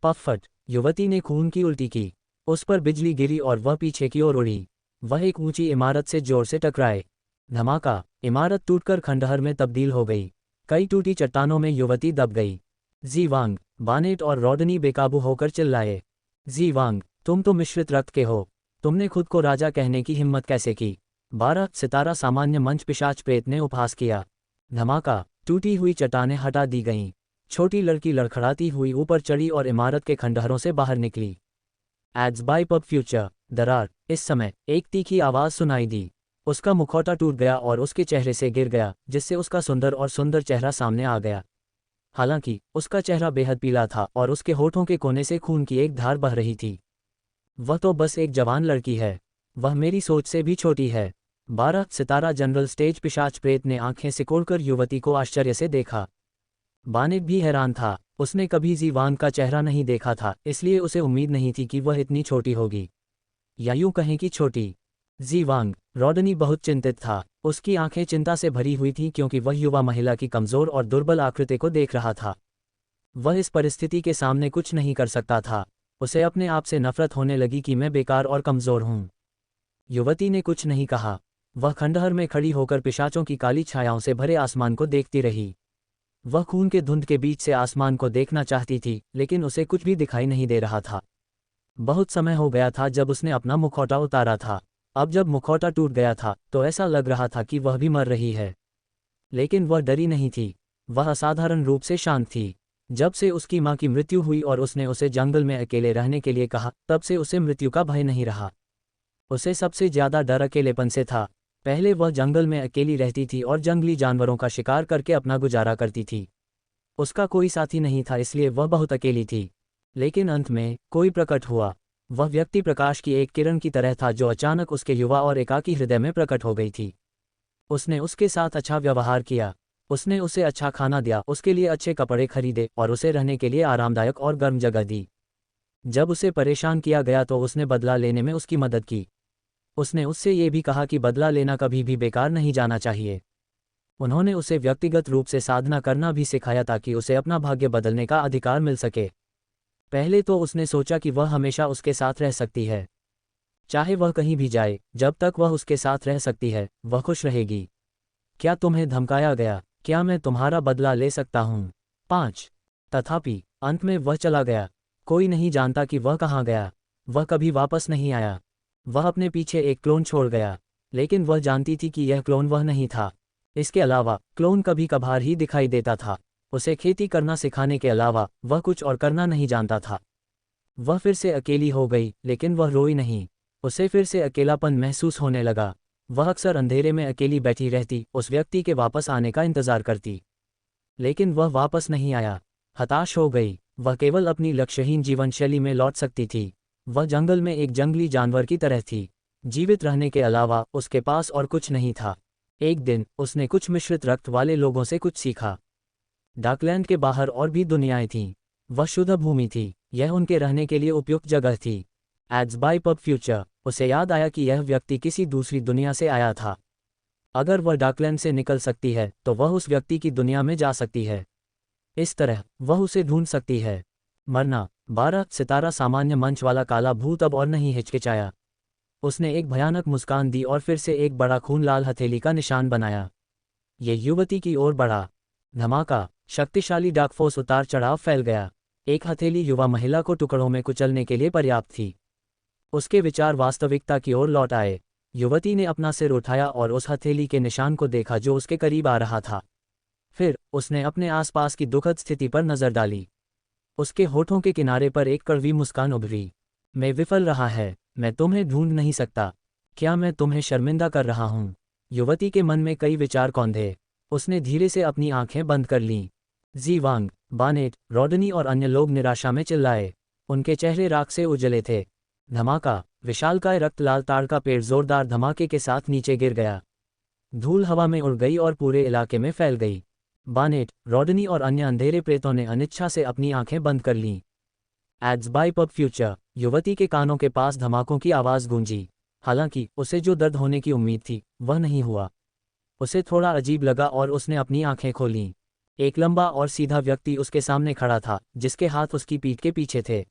पफट! युवती ने खून की उल्टी की। उस पर बिजली गिरी और वह पीछे की ओर उड़ी। वह एक ऊंची इमारत से जोर से टकराए। धमाका! इमारत टूटकर खंडहर में तब्दील हो गई। कई टूटी चट्टानों में युवती दब गई। जी वांग, बानेट और रॉडनी बेकाबू होकर चिल्लाए। जी वांग, तुम तो मिश्रित रक्त के हो। तुमने खुद को राजा कहने की हिम्मत कैसे की? 12 सितारा सामान्य मंच पिशाच प्रेत ने उपहास किया। धमाका! टूटी हुई चट्टानें हटा दी गईं। छोटी लड़की लड़खड़ाती हुई ऊपर चढ़ी और इमारत के खंडहरों से बाहर निकली। Ads by pub future. दरार! इस समय एक तीखी आवाज सुनाई दी। उसका मुखौटा टूट गया और उसके चेहरे से गिर गया, जिससे उसका सुंदर चेहरा सामने आ गया। हालांकि उसका चेहरा बेहद पीला था और उसके होठों के कोने से खून की एक धार बह रही थी। वह तो बस एक जवान लड़की है। वह मेरी सोच से भी छोटी है। 12 सितारा जनरल स्टेज पिशाच प्रेत ने आंखें सिकोड़कर युवती को आश्चर्य से देखा। बानेट भी हैरान था। उसने कभी जी वांग का चेहरा नहीं देखा था, इसलिए उसे उम्मीद नहीं थी कि वह इतनी छोटी होगी, या यूं कहें कि छोटी। जी वांग! रॉडनी बहुत चिंतित था। उसकी आंखें चिंता से भरी हुई थीं क्योंकि वह युवा महिला की कमजोर और दुर्बल आकृति को देख रहा था। वह इस परिस्थिति के सामने कुछ नहीं कर सकता था। उसे अपने आप से नफरत होने लगी कि मैं बेकार और कमजोर हूं। युवती ने कुछ नहीं कहा। वह खंडहर में खड़ी होकर पिशाचों की काली छायाओं से भरे आसमान को देखती रही। वह खून के धुंध के बीच से आसमान को देखना चाहती थी, लेकिन उसे कुछ भी दिखाई नहीं दे रहा था। बहुत समय हो गया था जब उसने अपना मुखौटा उतारा था। अब जब मुखौटा टूट गया था तो ऐसा लग रहा था कि वह भी मर रही है। लेकिन वह डरी नहीं थी। वह असाधारण रूप से शांत थी। जब से उसकी मां की मृत्यु हुई और उसने उसे जंगल में अकेले रहने के लिए कहा, तब से उसे मृत्यु का भय नहीं रहा। उसे सबसे ज्यादा डर अकेलेपन से था। पहले वह जंगल में अकेली रहती थी और जंगली जानवरों का शिकार करके अपना गुजारा करती थी। उसका कोई साथी नहीं था, इसलिए वह बहुत अकेली थी। लेकिन अंत में कोई प्रकट हुआ। वह व्यक्ति प्रकाश की एक किरण की तरह था जो अचानक उसके युवा और एकाकी हृदय में प्रकट हो गई थी। उसने उसके साथ अच्छा व्यवहार किया। उसने उसे अच्छा खाना दिया, उसके लिए अच्छे कपड़े खरीदे और उसे रहने के लिए आरामदायक और गर्म जगह दी। जब उसे परेशान किया गया तो उसने बदला लेने में उसकी मदद की। उसने उससे ये भी कहा कि बदला लेना कभी भी बेकार नहीं जाना चाहिए। उन्होंने उसे व्यक्तिगत रूप से साधना करना भी सिखाया ताकि उसे अपना भाग्य बदलने का अधिकार मिल सके। पहले तो उसने सोचा कि वह हमेशा उसके साथ रह सकती है। चाहे वह कहीं भी जाए, जब तक वह उसके साथ रह सकती है, वह खुश रहेगी। क्या तुम्हें धमकाया गया? क्या मैं तुम्हारा बदला ले सकता हूँ? 5। तथापि अंत में वह चला गया। कोई नहीं जानता कि वह कहाँ गया। वह कभी वापस नहीं आया। वह अपने पीछे एक क्लोन छोड़ गया, लेकिन वह जानती थी कि यह क्लोन वह नहीं था। इसके अलावा क्लोन कभी कभार ही दिखाई देता था। उसे खेती करना सिखाने के अलावा वह कुछ और करना नहीं जानता था। वह फिर से अकेली हो गई, लेकिन वह रोई नहीं। उसे फिर से अकेलापन महसूस होने लगा। वह अक्सर अंधेरे में अकेली बैठी रहती, उस व्यक्ति के वापस आने का इंतजार करती। लेकिन वह वापस नहीं आया। हताश हो गई। वह केवल अपनी लक्ष्यहीन जीवन शैली में लौट सकती थी। वह जंगल में एक जंगली जानवर की तरह थी। जीवित रहने के अलावा उसके पास और कुछ नहीं था। एक दिन उसने कुछ मिश्रित रक्त वाले लोगों से कुछ सीखा। डाकलैंड के बाहर और भी दुनियाएं थीं। वह शुद्ध भूमि थी। यह उनके रहने के लिए उपयुक्त जगह थी। Ads by pub future. उसे याद आया कि यह व्यक्ति किसी दूसरी दुनिया से आया था। अगर वह डाकलैंड से निकल सकती है तो वह उस व्यक्ति की दुनिया में जा सकती है। इस तरह वह उसे ढूंढ सकती है। मरना। 12 सितारा सामान्य मंच वाला काला भूत अब और नहीं हिचकिचाया। उसने एक भयानक मुस्कान दी और फिर से एक बड़ा खून लाल हथेली का निशान बनाया। ये युवती की ओर बढ़ा। धमाका, शक्तिशाली डार्क फोर्स उतार चढ़ाव फैल गया। एक हथेली युवा महिला को टुकड़ों में कुचलने के लिए पर्याप्त थी। उसके विचार वास्तविकता की ओर लौट आए। युवती ने अपना सिर उठाया और उस हथेली के निशान को देखा जो उसके करीब आ रहा था। फिर उसने अपने आसपास की दुखद स्थिति पर नजर डाली। उसके होठों के किनारे पर एक कड़वी मुस्कान उभरी। मैं विफल रहा है, मैं तुम्हें ढूंढ नहीं सकता। क्या मैं तुम्हें शर्मिंदा कर रहा हूं? युवती के मन में कई विचार कौंधे। उसने धीरे से अपनी आंखें बंद कर लीं। जी वांग, बानेट, रॉडनी और अन्य लोग निराशा में चिल्लाए। उनके चेहरे राख से उजले थे। धमाका, विशालकाय रक्त लाल ताड़ का पेड़ जोरदार धमाके के साथ नीचे गिर गया। धूल हवा में उड़ गई और पूरे इलाके में फैल गई। बानेट, रॉडनी और अन्य अंधेरे प्रेतों ने अनिच्छा से अपनी आंखें बंद कर लीं। एड्स बाय पब फ्यूचर, युवती के कानों के पास धमाकों की आवाज़ गूंजी। हालांकि उसे जो दर्द होने की उम्मीद थी वह नहीं हुआ। उसे थोड़ा अजीब लगा और उसने अपनी आंखें खोलीं। एक लंबा और सीधा व्यक्ति उसके सामने खड़ा था, जिसके हाथ उसकी पीठ के पीछे थे।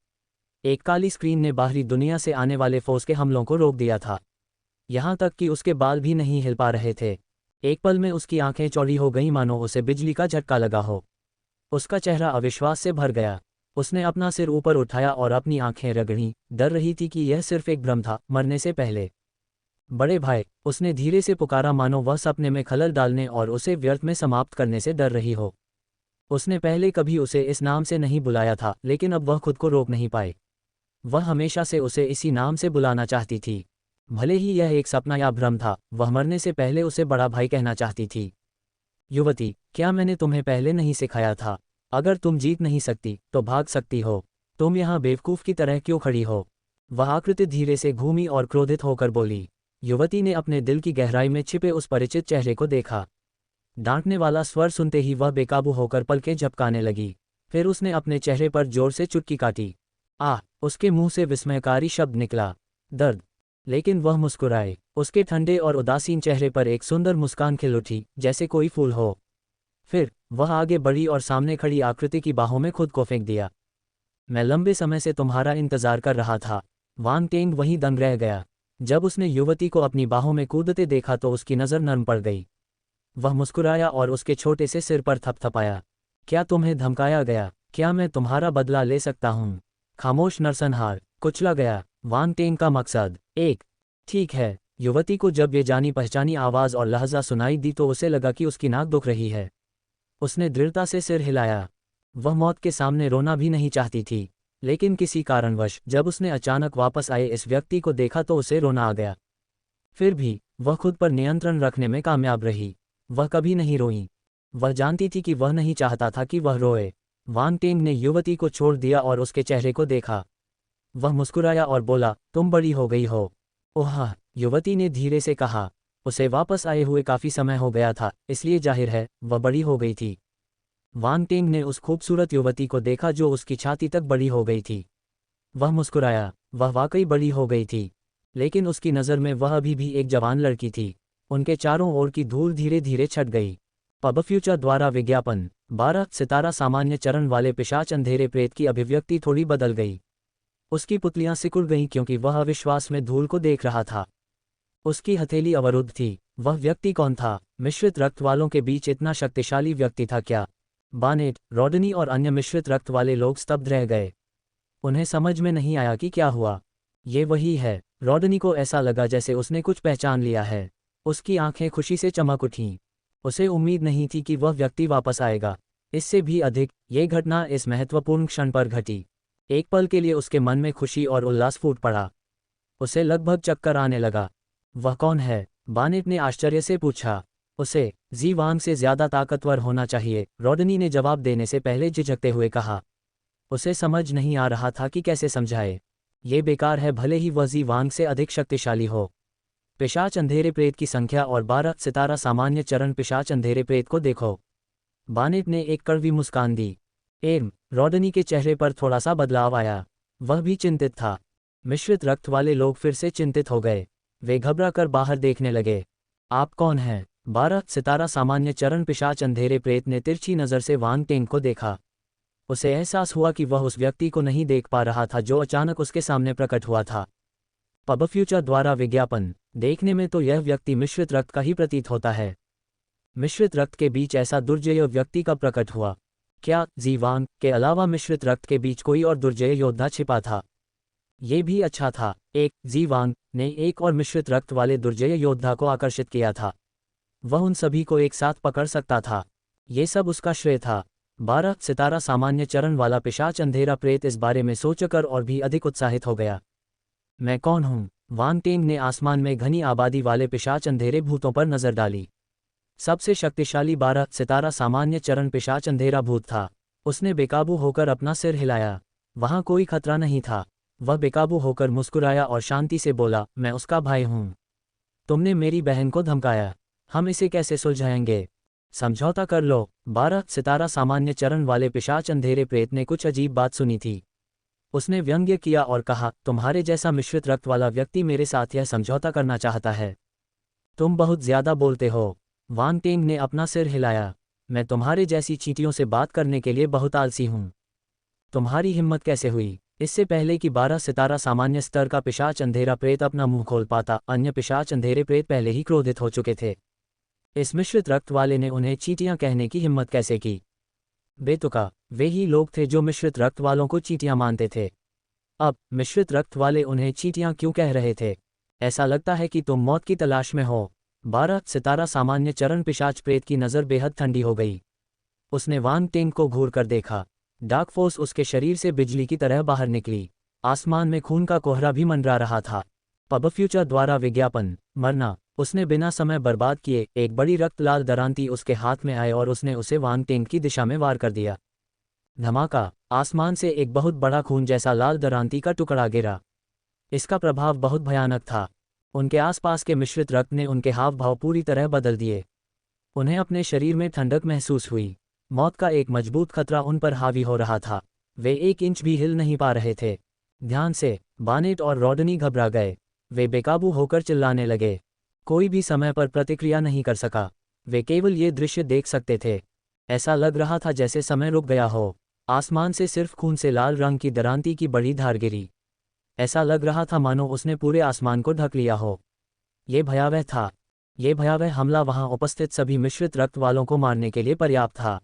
एक काली स्क्रीन ने बाहरी दुनिया से आने वाले फोर्स के हमलों को रोक दिया था। यहाँ तक कि उसके बाल भी नहीं हिल पा रहे थे। एक पल में उसकी आंखें चौड़ी हो गईं, मानो उसे बिजली का झटका लगा हो। उसका चेहरा अविश्वास से भर गया। उसने अपना सिर ऊपर उठाया और अपनी आंखें रगड़ी, डर रही थी कि यह सिर्फ एक भ्रम था। मरने से पहले, बड़े भाई, उसने धीरे से पुकारा, मानो वह सपने में खलल डालने और उसे व्यर्थ में समाप्त करने से डर रही हो। उसने पहले कभी उसे इस नाम से नहीं बुलाया था, लेकिन अब वह खुद को रोक नहीं पाई। वह हमेशा से उसे इसी नाम से बुलाना चाहती थी। भले ही यह एक सपना या भ्रम था, वह मरने से पहले उसे बड़ा भाई कहना चाहती थी। युवती, क्या मैंने तुम्हें पहले नहीं सिखाया था? अगर तुम जीत नहीं सकती तो भाग सकती हो। तुम यहाँ बेवकूफ़ की तरह क्यों खड़ी हो? वह आकृति धीरे से घूमी और क्रोधित होकर बोली। युवती ने अपने दिल की गहराई में छिपे उस परिचित चेहरे को देखा। डांटने वाला स्वर सुनते ही वह बेकाबू होकर पलकें झपकाने लगी। फिर उसने अपने चेहरे पर जोर से चुटकी काटी। आह! उसके मुंह से विस्मयकारी शब्द निकला, दर्द। लेकिन वह मुस्कुराए। उसके ठंडे और उदासीन चेहरे पर एक सुंदर मुस्कान खिल उठी, जैसे कोई फूल हो। फिर वह आगे बढ़ी और सामने खड़ी आकृति की बाहों में खुद को फेंक दिया। मैं लंबे समय से तुम्हारा इंतजार कर रहा था। वांग टेंग वहीं दंग रह गया। जब उसने युवती को अपनी बाहों में कूदते देखा तो उसकी नज़र नरम पड़ गई। वह मुस्कुराया और उसके छोटे से सिर पर थपथपाया। क्या तुम्हें धमकाया गया? क्या मैं तुम्हारा बदला ले सकता हूँ? खामोश नरसंहार, कुचला गया। वांग टेंग का मकसद एक। ठीक है। युवती को जब ये जानी पहचानी आवाज़ और लहजा सुनाई दी तो उसे लगा कि उसकी नाक दुख रही है। उसने दृढ़ता से सिर हिलाया। वह मौत के सामने रोना भी नहीं चाहती थी, लेकिन किसी कारणवश जब उसने अचानक वापस आए इस व्यक्ति को देखा तो उसे रोना आ गया। फिर भी वह खुद पर नियंत्रण रखने में कामयाब रही। वह कभी नहीं रोई। वह जानती थी कि वह नहीं चाहता था कि वह रोए। वांग टेंग ने युवती को छोड़ दिया और उसके चेहरे को देखा। वह मुस्कुराया और बोला, तुम बड़ी हो गई हो। ओह! युवती ने धीरे से कहा। उसे वापस आए हुए काफ़ी समय हो गया था, इसलिए जाहिर है वह बड़ी हो गई थी। वांग टेंग ने उस खूबसूरत युवती को देखा जो उसकी छाती तक बड़ी हो गई थी। वह मुस्कुराया। वह वाकई बड़ी हो गई थी, लेकिन उसकी नज़र में वह अभी भी एक जवान लड़की थी। उनके चारों ओर की धूल धीरे धीरे छट गई। पब फ्यूचर द्वारा विज्ञापन। 12 सितारा सामान्य चरण वाले पिशाच अंधेरे प्रेत की अभिव्यक्ति थोड़ी बदल गई। उसकी पुतलियां सिकुड़ गईं क्योंकि वह अविश्वास में धूल को देख रहा था। उसकी हथेली अवरुद्ध थी। वह व्यक्ति कौन था? मिश्रित रक्त वालों के बीच इतना शक्तिशाली व्यक्ति था क्या? बानेट, रॉडनी और अन्य मिश्रित रक्त वाले लोग स्तब्ध रह गए। उन्हें समझ में नहीं आया कि क्या हुआ। ये वही है। रॉडनी को ऐसा लगा जैसे उसने कुछ पहचान लिया है। उसकी आंखें खुशी से चमक उठीं। उसे उम्मीद नहीं थी कि वह व्यक्ति वापस आएगा। इससे भी अधिक, ये घटना इस महत्वपूर्ण क्षण पर घटी। एक पल के लिए उसके मन में खुशी और उल्लास फूट पड़ा। उसे लगभग चक्कर आने लगा। वह कौन है? बानेट ने आश्चर्य से पूछा। उसे जी वांग से ज्यादा ताकतवर होना चाहिए, रॉडनी ने जवाब देने से पहले झिझकते हुए कहा। उसे समझ नहीं आ रहा था कि कैसे समझाए। ये बेकार है, भले ही वह जी वांग से अधिक शक्तिशाली हो। पिशाच अंधेरे प्रेत की संख्या और 12 सितारा सामान्य चरण पिशाच अंधेरे प्रेत को देखो। बानेट ने एक कड़वी मुस्कान दी। रॉडनी के चेहरे पर थोड़ा सा बदलाव आया। वह भी चिंतित था। मिश्रित रक्त वाले लोग फिर से चिंतित हो गए। वे घबरा कर बाहर देखने लगे। आप कौन हैं? 12 सितारा सामान्य चरण पिशाच अंधेरे प्रेत ने तिरछी नज़र से वांग टेंग को देखा। उसे एहसास हुआ कि वह उस व्यक्ति को नहीं देख पा रहा था जो अचानक उसके सामने प्रकट हुआ था। पब फ्यूचर द्वारा विज्ञापन। देखने में तो यह व्यक्ति मिश्रित रक्त का ही प्रतीत होता है। मिश्रित रक्त के बीच ऐसा दुर्जय व्यक्ति कब प्रकट हुआ? क्या जीवांग के अलावा मिश्रित रक्त के बीच कोई और दुर्जय योद्धा छिपा था? ये भी अच्छा था। एक जीवांग ने एक और मिश्रित रक्त वाले दुर्जय योद्धा को आकर्षित किया था। वह उन सभी को एक साथ पकड़ सकता था। ये सब उसका श्रेय था। 12 सितारा सामान्य चरण वाला पिशाच अंधेरा प्रेत इस बारे में सोचकर और भी अधिक उत्साहित हो गया। मैं कौन हूँ? वांग टेंग ने आसमान में घनी आबादी वाले पिशाच अंधेरे भूतों पर नजर डाली। सबसे शक्तिशाली 12 सितारा सामान्य चरण पिशाच अंधेरा भूत था। उसने बेकाबू होकर अपना सिर हिलाया। वहां कोई खतरा नहीं था। वह बेकाबू होकर मुस्कुराया और शांति से बोला, मैं उसका भाई हूं। तुमने मेरी बहन को धमकाया। हम इसे कैसे सुलझाएंगे? समझौता कर लो। 12 सितारा सामान्य चरण वाले पिशाच अंधेरे प्रेत ने कुछ अजीब बात सुनी थी। उसने व्यंग्य किया और कहा, तुम्हारे जैसा मिश्रित रक्त वाला व्यक्ति मेरे साथ यह समझौता करना चाहता है। तुम बहुत ज्यादा बोलते हो। वांग टेंग ने अपना सिर हिलाया। मैं तुम्हारे जैसी चींटियों से बात करने के लिए बहुत आलसी हूं। तुम्हारी हिम्मत कैसे हुई? इससे पहले कि 12 सितारा सामान्य स्तर का पिशाच अंधेरा प्रेत अपना मुंह खोल पाता, अन्य पिशाच अंधेरे प्रेत पहले ही क्रोधित हो चुके थे। इस मिश्रित रक्त वाले ने उन्हें चींटियां कहने की हिम्मत कैसे की? बेतुका, वे ही लोग थे जो मिश्रित रक्त वालों को चींटियां मानते थे। अब मिश्रित रक्त वाले उन्हें चींटियां क्यों कह रहे थे? ऐसा लगता है कि तुम मौत की तलाश में हो। 12 सितारा सामान्य चरण पिशाच प्रेत की नज़र बेहद ठंडी हो गई। उसने वांग टेंग को घूर कर देखा। डार्क फोर्स उसके शरीर से बिजली की तरह बाहर निकली। आसमान में खून का कोहरा भी मंडरा रहा था। पब फ्यूचर द्वारा विज्ञापन। मरना। उसने बिना समय बर्बाद किए एक बड़ी रक्त लाल दरांती उसके हाथ में आए और उसने उसे वांग टेंग की दिशा में वार कर दिया। धमाका। आसमान से एक बहुत बड़ा खून जैसा लाल दरांती का टुकड़ा गिरा। इसका प्रभाव बहुत भयानक था। उनके आसपास के मिश्रित रक्त ने उनके हाव भाव पूरी तरह बदल दिए। उन्हें अपने शरीर में ठंडक महसूस हुई। मौत का एक मजबूत खतरा उन पर हावी हो रहा था। वे 1 इंच भी हिल नहीं पा रहे थे। ध्यान से। बानेट और रॉडनी घबरा गए। वे बेकाबू होकर चिल्लाने लगे। कोई भी समय पर प्रतिक्रिया नहीं कर सका। वे केवल ये दृश्य देख सकते थे। ऐसा लग रहा था जैसे समय रुक गया हो। आसमान से सिर्फ खून से लाल रंग की दरांती की बड़ी धार गिरी। ऐसा लग रहा था मानो उसने पूरे आसमान को ढक लिया हो। ये भयावह था। ये भयावह हमला वहां उपस्थित सभी मिश्रित रक्त वालों को मारने के लिए पर्याप्त था।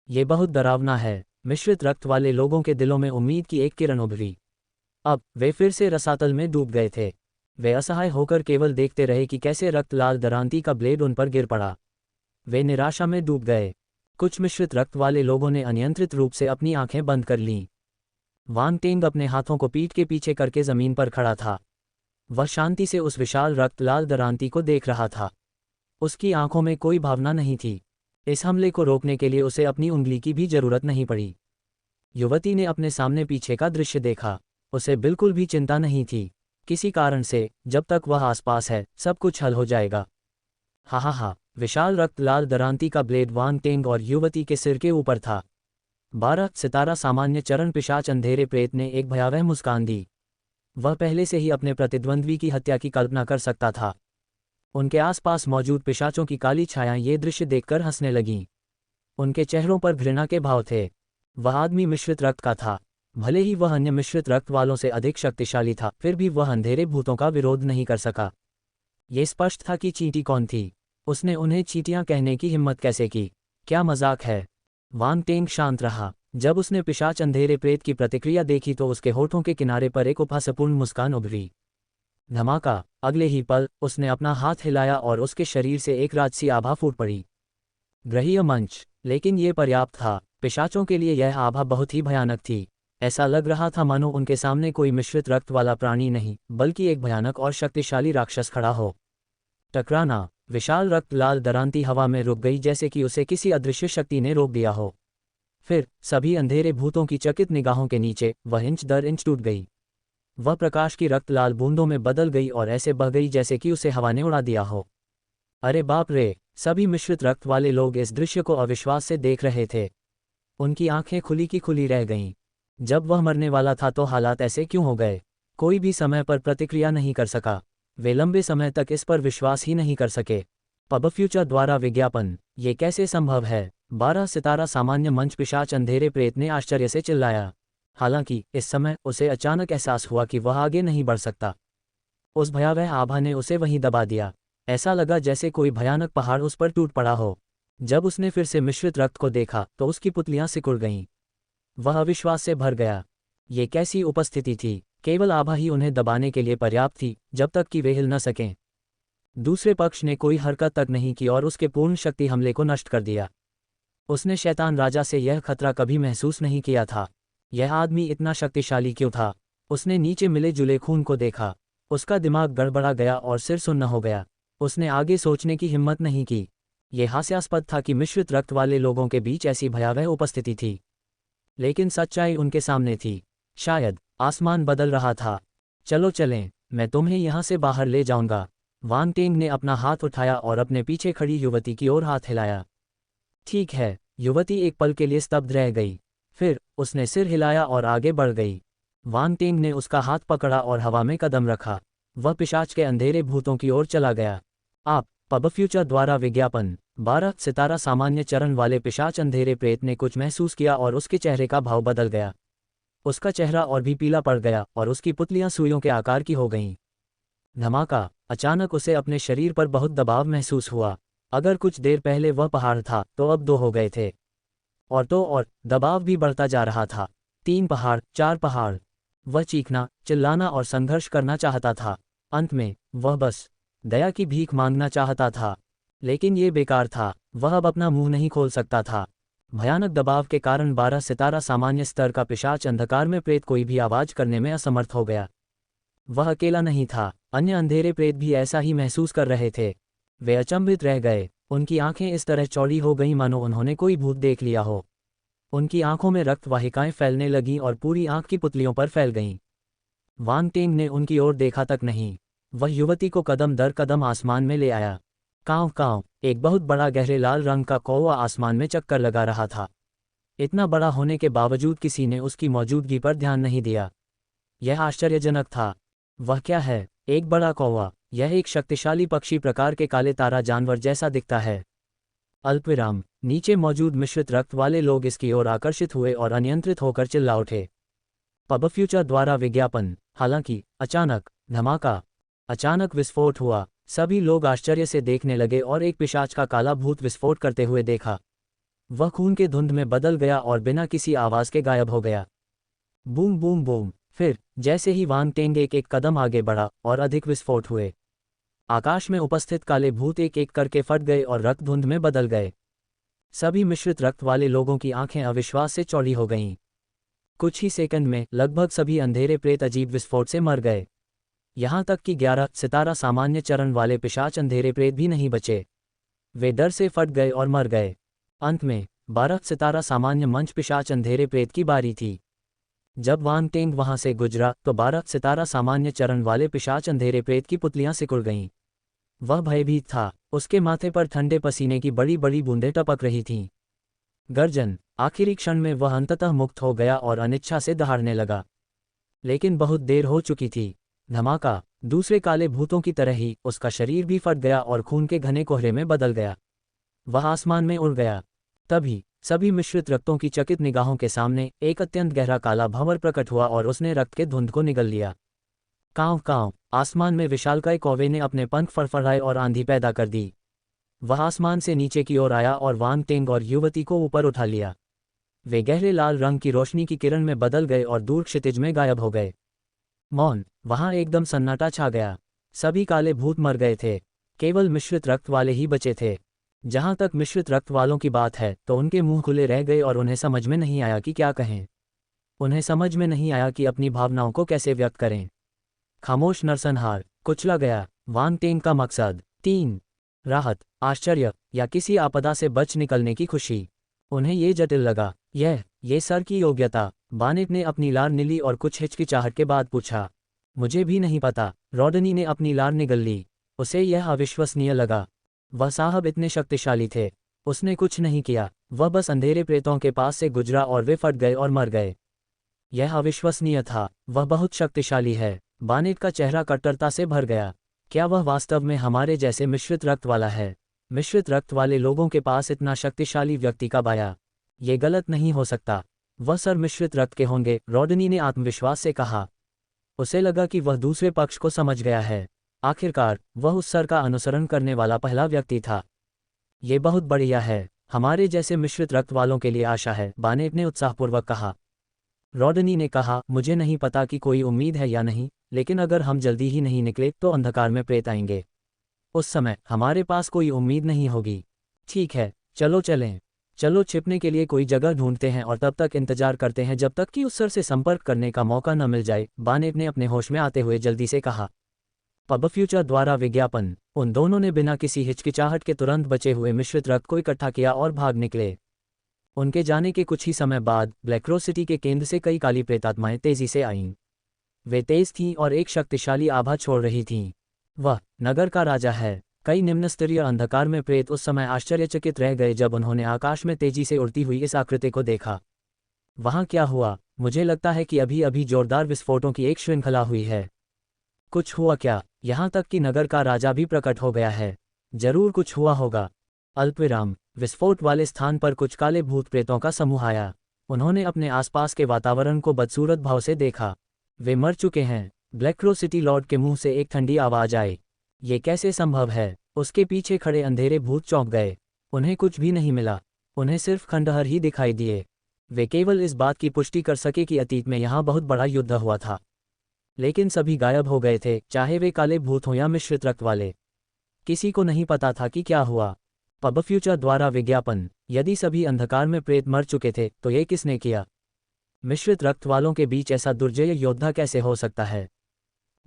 ये बहुत डरावना है। मिश्रित रक्त वाले लोगों के दिलों में उम्मीद की एक किरण उभरी। अब वे फिर से रसातल में डूब गए थे। वे असहाय होकर केवल देखते रहे कि कैसे रक्त लाल दरांती का ब्लेड उन पर गिर पड़ा। वे निराशा में डूब गए। कुछ मिश्रित रक्त वाले लोगों ने अनियंत्रित रूप से अपनी आंखें बंद कर लीं। वांग टेंग अपने हाथों को पीठ के पीछे करके जमीन पर खड़ा था। वह शांति से उस विशाल रक्त लाल दरांती को देख रहा था। उसकी आंखों में कोई भावना नहीं थी। इस हमले को रोकने के लिए उसे अपनी उंगली की भी जरूरत नहीं पड़ी। युवती ने अपने सामने पीछे का दृश्य देखा। उसे बिल्कुल भी चिंता नहीं थी। किसी कारण से, जब तक वह आसपास है, सब कुछ हल हो जाएगा। हा हा हा। विशाल रक्त लाल दरांती का ब्लेड वांग टेंग और युवती के सिर के ऊपर था। 12 सितारा सामान्य चरण पिशाच अंधेरे प्रेत ने एक भयावह मुस्कान दी। वह पहले से ही अपने प्रतिद्वंद्वी की हत्या की कल्पना कर सकता था। उनके आसपास मौजूद पिशाचों की काली छायां ये दृश्य देखकर हंसने लगीं। उनके चेहरों पर घृणा के भाव थे। वह आदमी मिश्रित रक्त का था। भले ही वह अन्य मिश्रित रक्त वालों से अधिक शक्तिशाली था, फिर भी वह अंधेरे भूतों का विरोध नहीं कर सका। ये स्पष्ट था कि चींटी कौन थी। उसने उन्हें चींटियां कहने की हिम्मत कैसे की? क्या मजाक है? वांग टेंग शांत रहा। जब उसने पिशाच अंधेरे प्रेत की प्रतिक्रिया देखी तो उसके होठों के किनारे पर एक उपहासपूर्ण मुस्कान उभरी। धमाका। अगले ही पल उसने अपना हाथ हिलाया और उसके शरीर से एक राजसी आभा फूट पड़ी। ग्रहीय मंच। लेकिन ये पर्याप्त था। पिशाचों के लिए यह आभा बहुत ही भयानक थी। ऐसा लग रहा था मानो उनके सामने कोई मिश्रित रक्त वाला प्राणी नहीं, बल्कि एक भयानक और शक्तिशाली राक्षस खड़ा हो। टकराना। विशाल रक्त लाल दरांती हवा में रुक गई जैसे कि उसे किसी अदृश्य शक्ति ने रोक दिया हो। फिर सभी अंधेरे भूतों की चकित निगाहों के नीचे वह इंच दर इंच टूट गई। वह प्रकाश की रक्त लाल बूंदों में बदल गई और ऐसे बह गई जैसे कि उसे हवा ने उड़ा दिया हो। अरे बाप रे! सभी मिश्रित रक्त वाले लोग इस दृश्य को अविश्वास से देख रहे थे। उनकी आंखें खुली की खुली रह गईं। जब वह मरने वाला था तो हालात ऐसे क्यों हो गए? कोई भी समय पर प्रतिक्रिया नहीं कर सका। वे लंबे समय तक इस पर विश्वास ही नहीं कर सके। पब फ्यूचर द्वारा विज्ञापन। ये कैसे संभव है? 12 सितारा सामान्य मंच पिशाच अंधेरे प्रेत ने आश्चर्य से चिल्लाया। हालांकि इस समय उसे अचानक एहसास हुआ कि वह आगे नहीं बढ़ सकता। उस भयावह आभा ने उसे वहीं दबा दिया। ऐसा लगा जैसे कोई भयानक पहाड़ उस पर टूट पड़ा हो। जब उसने फिर से मिश्रित रक्त को देखा तो उसकी पुतलियां सिकुड़ गईं। वह अविश्वास से भर गया। ये कैसी उपस्थिति थी? केवल आभा ही उन्हें दबाने के लिए पर्याप्त थी, जब तक कि वे हिल न सकें। दूसरे पक्ष ने कोई हरकत तक नहीं की और उसके पूर्ण शक्ति हमले को नष्ट कर दिया। उसने शैतान राजा से यह खतरा कभी महसूस नहीं किया था। यह आदमी इतना शक्तिशाली क्यों था? उसने नीचे मिले जुले खून को देखा। उसका दिमाग गड़बड़ा गया और सिर सुन्न हो गया। उसने आगे सोचने की हिम्मत नहीं की। यह हास्यास्पद था कि मिश्रित रक्त वाले लोगों के बीच ऐसी भयावह उपस्थिति थी। लेकिन सच्चाई उनके सामने थी। शायद आसमान बदल रहा था। चलो चलें, मैं तुम्हें यहाँ से बाहर ले जाऊंगा। वांग टेंग ने अपना हाथ उठाया और अपने पीछे खड़ी युवती की ओर हाथ हिलाया। ठीक है। युवती एक पल के लिए स्तब्ध रह गई। फिर उसने सिर हिलाया और आगे बढ़ गई। वांग टेंग ने उसका हाथ पकड़ा और हवा में कदम रखा। वह पिशाच के अंधेरे भूतों की ओर चला गया। आप पब फ्यूचर द्वारा विज्ञापन 12 सितारा सामान्य चरण वाले पिशाच अंधेरे प्रेत ने कुछ महसूस किया और उसके चेहरे का भाव बदल गया। उसका चेहरा और भी पीला पड़ गया और उसकी पुतलियां सुइयों के आकार की हो गईं। धमाका! अचानक उसे अपने शरीर पर बहुत दबाव महसूस हुआ। अगर कुछ देर पहले वह पहाड़ था तो अब 2 हो गए थे। और दबाव भी बढ़ता जा रहा था। 3 पहाड़, 4 पहाड़। वह चीखना, चिल्लाना और संघर्ष करना चाहता था। अंत में वह बस दया की भीख मांगना चाहता था। लेकिन ये बेकार था। वह अब अपना मुंह नहीं खोल सकता था। भयानक दबाव के कारण 12 सितारा सामान्य स्तर का पिशाच अंधकार में प्रेत कोई भी आवाज करने में असमर्थ हो गया। वह अकेला नहीं था, अन्य अंधेरे प्रेत भी ऐसा ही महसूस कर रहे थे। वे अचंभित रह गए। उनकी आंखें इस तरह चौड़ी हो गईं मानो उन्होंने कोई भूत देख लिया हो। उनकी आंखों में रक्त वाहिकाएं फैलने लगीं और पूरी आंख की पुतलियों पर फैल गईं। वांग टेंग ने उनकी ओर देखा तक नहीं। वह युवती को कदम दर कदम आसमान में ले आया। कांव कांव! एक बहुत बड़ा गहरे लाल रंग का कौवा आसमान में चक्कर लगा रहा था। इतना बड़ा होने के बावजूद किसी ने उसकी मौजूदगी पर ध्यान नहीं दिया। यह आश्चर्यजनक था। वह क्या है? एक बड़ा कौवा। यह एक शक्तिशाली पक्षी प्रकार के काले तारा जानवर जैसा दिखता है। अल्पविराम। नीचे मौजूद मिश्रित रक्त वाले लोग इसकी ओर आकर्षित हुए और अनियंत्रित होकर चिल्ला उठे। पब फ्यूचर द्वारा विज्ञापन। हालांकि अचानक धमाका! अचानक विस्फोट हुआ। सभी लोग आश्चर्य से देखने लगे और एक पिशाच का काला भूत विस्फोट करते हुए देखा। वह खून के धुंध में बदल गया और बिना किसी आवाज के गायब हो गया। Boom boom boom! फिर जैसे ही वांग टेंग एक कदम आगे बढ़ा और अधिक विस्फोट हुए। आकाश में उपस्थित काले भूत एक एक करके फट गए और रक्त धुंध में बदल गए। सभी मिश्रित रक्त वाले लोगों की आंखें अविश्वास से चौड़ी हो गईं। कुछ ही सेकंड में लगभग सभी अंधेरे प्रेत अजीब विस्फोट से मर गए। यहाँ तक कि 11 सितारा सामान्य चरण वाले पिशाच अंधेरे प्रेत भी नहीं बचे। वे डर से फट गए और मर गए। अंत में 12 सितारा सामान्य मंच पिशाच अंधेरे प्रेत की बारी थी। जब वांग टेंग वहां से गुजरा तो 12 सितारा सामान्य चरण वाले पिशाच अंधेरे प्रेत की पुतलियां सिकुड़ गईं। वह भयभीत था। उसके माथे पर ठंडे पसीने की बड़ी बड़ी बूंदें टपक रही थीं। गर्जन! आखिरी क्षण में वह अंततः मुक्त हो गया और अनिच्छा से दहाड़ने लगा। लेकिन बहुत देर हो चुकी थी। धमाका! दूसरे काले भूतों की तरह ही उसका शरीर भी फट गया और खून के घने कोहरे में बदल गया। वह आसमान में उड़ गया। तभी सभी मिश्रित रक्तों की चकित निगाहों के सामने एक अत्यंत गहरा काला भंवर प्रकट हुआ और उसने रक्त के धुंध को निगल लिया। कांव कांव! आसमान में विशालकाय कौवे ने अपने पंख फड़फड़ाए और आंधी पैदा कर दी। वह आसमान से नीचे की ओर आया और वांग टेंग और युवती को ऊपर उठा लिया। वे गहरे लाल रंग की रोशनी की किरण में बदल गए और दूर क्षितिज में गायब हो गए। मौन! वहां एकदम सन्नाटा छा गया। सभी काले भूत मर गए थे। केवल मिश्रित रक्त वाले ही बचे थे। जहां तक मिश्रित रक्त वालों की बात है तो उनके मुंह खुले रह गए और उन्हें समझ में नहीं आया कि क्या कहें। उन्हें समझ में नहीं आया कि अपनी भावनाओं को कैसे व्यक्त करें। खामोश नरसंहार। कुचला गया। वांग टेंग का मकसद 3 राहत, आश्चर्य या किसी आपदा से बच निकलने की खुशी। उन्हें ये जटिल लगा। ये सर की योग्यता। बानेट ने अपनी लार निली और कुछ हिचकिचाहट के बाद पूछा। मुझे भी नहीं पता। रॉडनी ने अपनी लार निगल ली। उसे यह अविश्वसनीय लगा। वह साहब इतने शक्तिशाली थे। उसने कुछ नहीं किया। वह बस अंधेरे प्रेतों के पास से गुजरा और वे फट गए और मर गए। यह अविश्वसनीय था। वह बहुत शक्तिशाली है। बानेट का चेहरा कट्टरता से भर गया। क्या वह वास्तव में हमारे जैसे मिश्रित रक्त वाला है? मिश्रित रक्त वाले लोगों के पास इतना शक्तिशाली व्यक्ति कब आया? ये गलत नहीं हो सकता। वह सर मिश्रित रक्त के होंगे, रॉडनी ने आत्मविश्वास से कहा। उसे लगा कि वह दूसरे पक्ष को समझ गया है। आखिरकार वह उस सर का अनुसरण करने वाला पहला व्यक्ति था। ये बहुत बढ़िया है, हमारे जैसे मिश्रित रक्त वालों के लिए आशा है, बानेट ने उत्साहपूर्वक कहा। रॉडनी ने कहा, मुझे नहीं पता कि कोई उम्मीद है या नहीं, लेकिन अगर हम जल्दी ही नहीं निकले तो अंधकार में प्रेत आएंगे। उस समय हमारे पास कोई उम्मीद नहीं होगी। ठीक है, चलो चलें। चलो छिपने के लिए कोई जगह ढूंढते हैं और तब तक इंतजार करते हैं जब तक कि उस सर से संपर्क करने का मौका न मिल जाए, बानेट ने अपने होश में आते हुए जल्दी से कहा। पब फ्यूचर द्वारा विज्ञापन। उन दोनों ने बिना किसी हिचकिचाहट के तुरंत बचे हुए मिश्रित रक्त को इकट्ठा किया और भाग निकले। उनके जाने के कुछ ही समय बाद ब्लैक सिटी के केंद्र से कई काली प्रेतात्माएं तेजी से आईं। वे तेज थीं और एक शक्तिशाली आभा छोड़ रही थीं। वह नगर का राजा है। कई निम्न स्तरीय अंधकार में प्रेत उस समय आश्चर्यचकित रह गए जब उन्होंने आकाश में तेजी से उड़ती हुई इस आकृति को देखा। वहां क्या हुआ? मुझे लगता है कि अभी अभी जोरदार विस्फोटों की एक श्रृंखला हुई है। कुछ हुआ क्या? यहाँ तक कि नगर का राजा भी प्रकट हो गया है। जरूर कुछ हुआ होगा। अल्पविराम। विस्फोट वाले स्थान पर कुछ काले भूत प्रेतों का समूह आया। उन्होंने अपने आसपास के वातावरण को बदसूरत भाव से देखा। वे मर चुके हैं। ब्लैक सिटी लॉर्ड के मुंह से एक ठंडी आवाज आई। ये कैसे संभव है? उसके पीछे खड़े अंधेरे भूत चौंक गए। उन्हें कुछ भी नहीं मिला। उन्हें सिर्फ खंडहर ही दिखाई दिए। वे केवल इस बात की पुष्टि कर सके कि अतीत में यहाँ बहुत बड़ा युद्ध हुआ था, लेकिन सभी गायब हो गए थे, चाहे वे काले भूत हों या मिश्रित रक्त वाले। किसी को नहीं पता था कि क्या हुआ। पब फ्यूचर द्वारा विज्ञापन। यदि सभी अंधकार में प्रेत मर चुके थे तो ये किसने किया? मिश्रित रक्त वालों के बीच ऐसा दुर्जय योद्धा कैसे हो सकता है?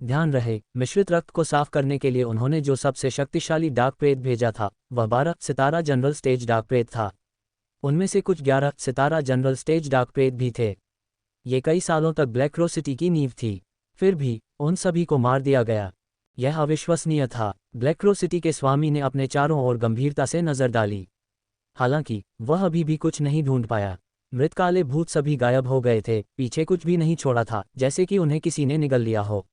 ध्यान रहे, मिश्रित रक्त को साफ करने के लिए उन्होंने जो सबसे शक्तिशाली डार्क प्रेत भेजा था वह 12 सितारा जनरल स्टेज डार्क प्रेत था। उनमें से कुछ 11 सितारा जनरल स्टेज डार्क प्रेत भी थे। ये कई सालों तक ब्लैक सिटी की नींव थी। फिर भी उन सभी को मार दिया गया। यह अविश्वसनीय था। ब्लैक सिटी के स्वामी ने अपने चारों ओर गंभीरता से नजर डाली। हालांकि वह अभी भी कुछ नहीं ढूंढ पाया। मृत काले भूत सभी गायब हो गए थे, पीछे कुछ भी नहीं छोड़ा था, जैसे कि उन्हें किसी ने निगल लिया हो।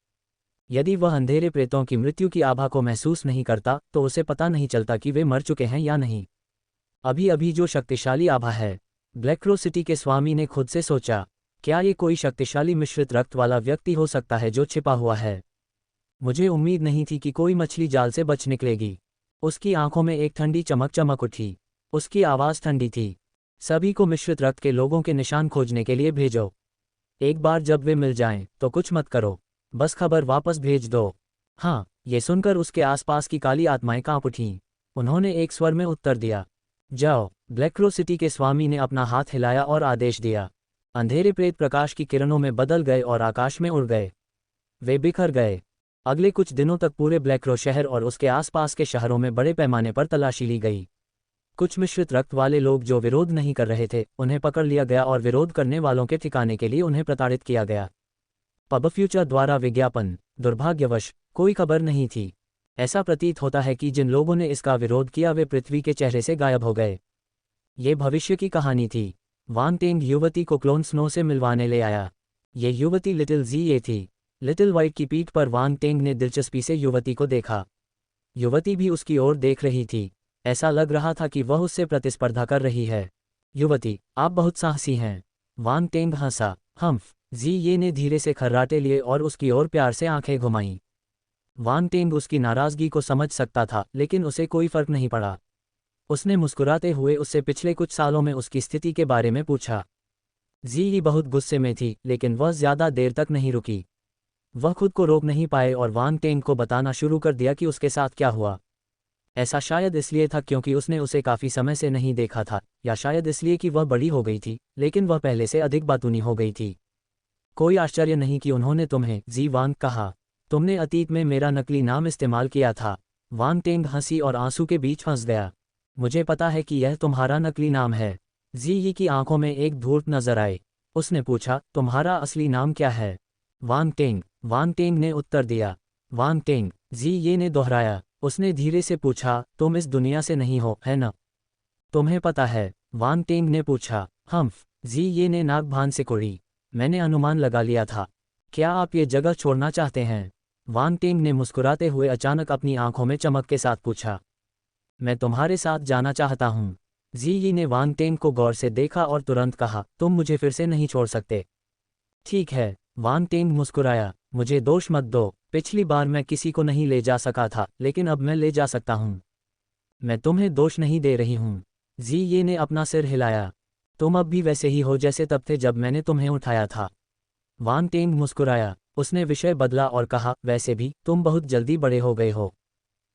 यदि वह अंधेरे प्रेतों की मृत्यु की आभा को महसूस नहीं करता तो उसे पता नहीं चलता कि वे मर चुके हैं या नहीं। अभी अभी जो शक्तिशाली आभा है। ब्लैक सिटी के स्वामी ने खुद से सोचा, क्या ये कोई शक्तिशाली मिश्रित रक्त वाला व्यक्ति हो सकता है जो छिपा हुआ है? मुझे उम्मीद नहीं थी कि कोई मछली जाल से बच निकलेगी। उसकी आंखों में एक ठंडी चमक चमक उठी। उसकी आवाज़ ठंडी थी। सभी को मिश्रित रक्त के लोगों के निशान खोजने के लिए भेजो। एक बार जब वे मिल जाएं तो कुछ मत करो, बस खबर वापस भेज दो। हाँ। ये सुनकर उसके आसपास की काली आत्माएं कांप उठीं। उन्होंने एक स्वर में उत्तर दिया, जाओ। ब्लैक सिटी के स्वामी ने अपना हाथ हिलाया और आदेश दिया। अंधेरे प्रेत प्रकाश की किरणों में बदल गए और आकाश में उड़ गए। वे बिखर गए। अगले कुछ दिनों तक पूरे ब्लैक शहर और उसके आसपास के शहरों में बड़े पैमाने पर तलाशी ली गई। कुछ मिश्रित रक्त वाले लोग जो विरोध नहीं कर रहे थे उन्हें पकड़ लिया गया और विरोध करने वालों के ठिकाने के लिए उन्हें प्रताड़ित किया गया। पब फ्यूचर द्वारा विज्ञापन। दुर्भाग्यवश कोई खबर नहीं थी। ऐसा प्रतीत होता है कि जिन लोगों ने इसका विरोध किया वे पृथ्वी के चेहरे से गायब हो गए। ये भविष्य की कहानी थी। वान टेंग युवती को क्लोन स्नो से मिलवाने ले आया। ये युवती लिटिल जी ये थी। लिटिल वाइट की पीठ पर वान टेंग ने दिलचस्पी से युवती को देखा। युवती भी उसकी ओर देख रही थी। ऐसा लग रहा था कि वह उससे प्रतिस्पर्धा कर रही है। युवती, आप बहुत साहसी हैं। वान टेंग हंसा। हम्फ। जी ये ने धीरे से खर्राटे लिए और उसकी ओर प्यार से आंखें घुमाईं। वान टेंग उसकी नाराजगी को समझ सकता था, लेकिन उसे कोई फर्क नहीं पड़ा। उसने मुस्कुराते हुए उससे पिछले कुछ सालों में उसकी स्थिति के बारे में पूछा। जी बहुत गुस्से में थी, लेकिन वह ज्यादा देर तक नहीं रुकी। वह खुद को रोक नहीं पाए और वान टेंग को बताना शुरू कर दिया कि उसके साथ क्या हुआ। ऐसा शायद इसलिए था क्योंकि उसने उसे काफी समय से नहीं देखा था, या शायद इसलिए कि वह बड़ी हो गई थी, लेकिन वह पहले से अधिक बातूनी हो गई थी। कोई आश्चर्य नहीं कि उन्होंने तुम्हें जी वान कहा। तुमने अतीत में मेरा नकली नाम इस्तेमाल किया था। वान टेंग हंसी और आंसू के बीच फंस गया। मुझे पता है कि यह तुम्हारा नकली नाम है। जी की आंखों में एक धूर्त नजर आई। उसने पूछा, तुम्हारा असली नाम क्या है? वान टेंग ने उत्तर दिया। वान टेंग। जी ने दोहराया। उसने धीरे से पूछा, तुम इस दुनिया से नहीं हो, है न? तुम्हें पता है? वान टेंग ने पूछा। हम्फ। जी ने नाक भान से कुड़ी। मैंने अनुमान लगा लिया था। क्या आप ये जगह छोड़ना चाहते हैं? वान टेंग ने मुस्कुराते हुए अचानक अपनी आंखों में चमक के साथ पूछा। मैं तुम्हारे साथ जाना चाहता हूँ। जी ने वान टेंग को गौर से देखा और तुरंत कहा, तुम मुझे फिर से नहीं छोड़ सकते। ठीक है। वान टेंग मुस्कुराया। मुझे दोष मत दो, पिछली बार मैं किसी को नहीं ले जा सका था, लेकिन अब मैं ले जा सकता हूँ। मैं तुम्हें दोष नहीं दे रही हूँ। जी ये ने अपना सिर हिलाया। तुम अब भी वैसे ही हो जैसे तब थे जब मैंने तुम्हें उठाया था। वान टेंग मुस्कुराया। उसने विषय बदला और कहा, वैसे भी तुम बहुत जल्दी बड़े हो गए हो।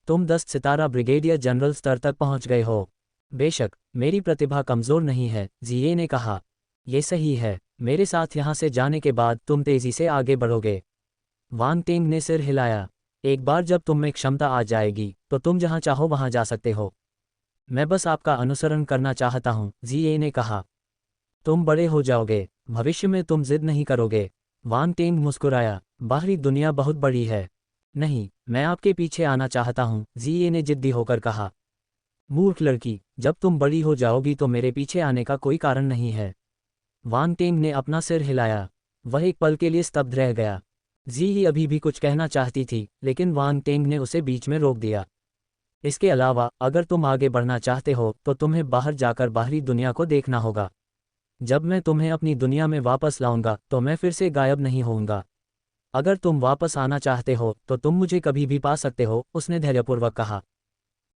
तुम 10 सितारा ब्रिगेडियर जनरल स्तर तक पहुंच गए हो। बेशक मेरी प्रतिभा कमज़ोर नहीं है, जिये ने कहा। ये सही है, मेरे साथ यहाँ से जाने के बाद तुम तेज़ी से आगे बढ़ोगे। वान टेंग ने सिर हिलाया। एक बार जब तुम में क्षमता आ जाएगी तो तुम जहाँ चाहो वहाँ जा सकते हो। मैं बस आपका अनुसरण करना चाहता हूँ, जिये ने कहा। तुम बड़े हो जाओगे, भविष्य में तुम जिद नहीं करोगे। वान टेंग मुस्कुराया। बाहरी दुनिया बहुत बड़ी है। नहीं, मैं आपके पीछे आना चाहता हूँ, जिये ने जिद्दी होकर कहा। मूर्ख लड़की, जब तुम बड़ी हो जाओगी तो मेरे पीछे आने का कोई कारण नहीं है। वान टेंग ने अपना सिर हिलाया। वह एक पल के लिए स्तब्ध रह गया। जी अभी भी कुछ कहना चाहती थी, लेकिन वान टेंग ने उसे बीच में रोक दिया। इसके अलावा अगर तुम आगे बढ़ना चाहते हो तो तुम्हें बाहर जाकर बाहरी दुनिया को देखना होगा। जब मैं तुम्हें अपनी दुनिया में वापस लाऊंगा तो मैं फिर से गायब नहीं होऊंगा। अगर तुम वापस आना चाहते हो तो तुम मुझे कभी भी पा सकते हो, उसने धैर्यपूर्वक कहा।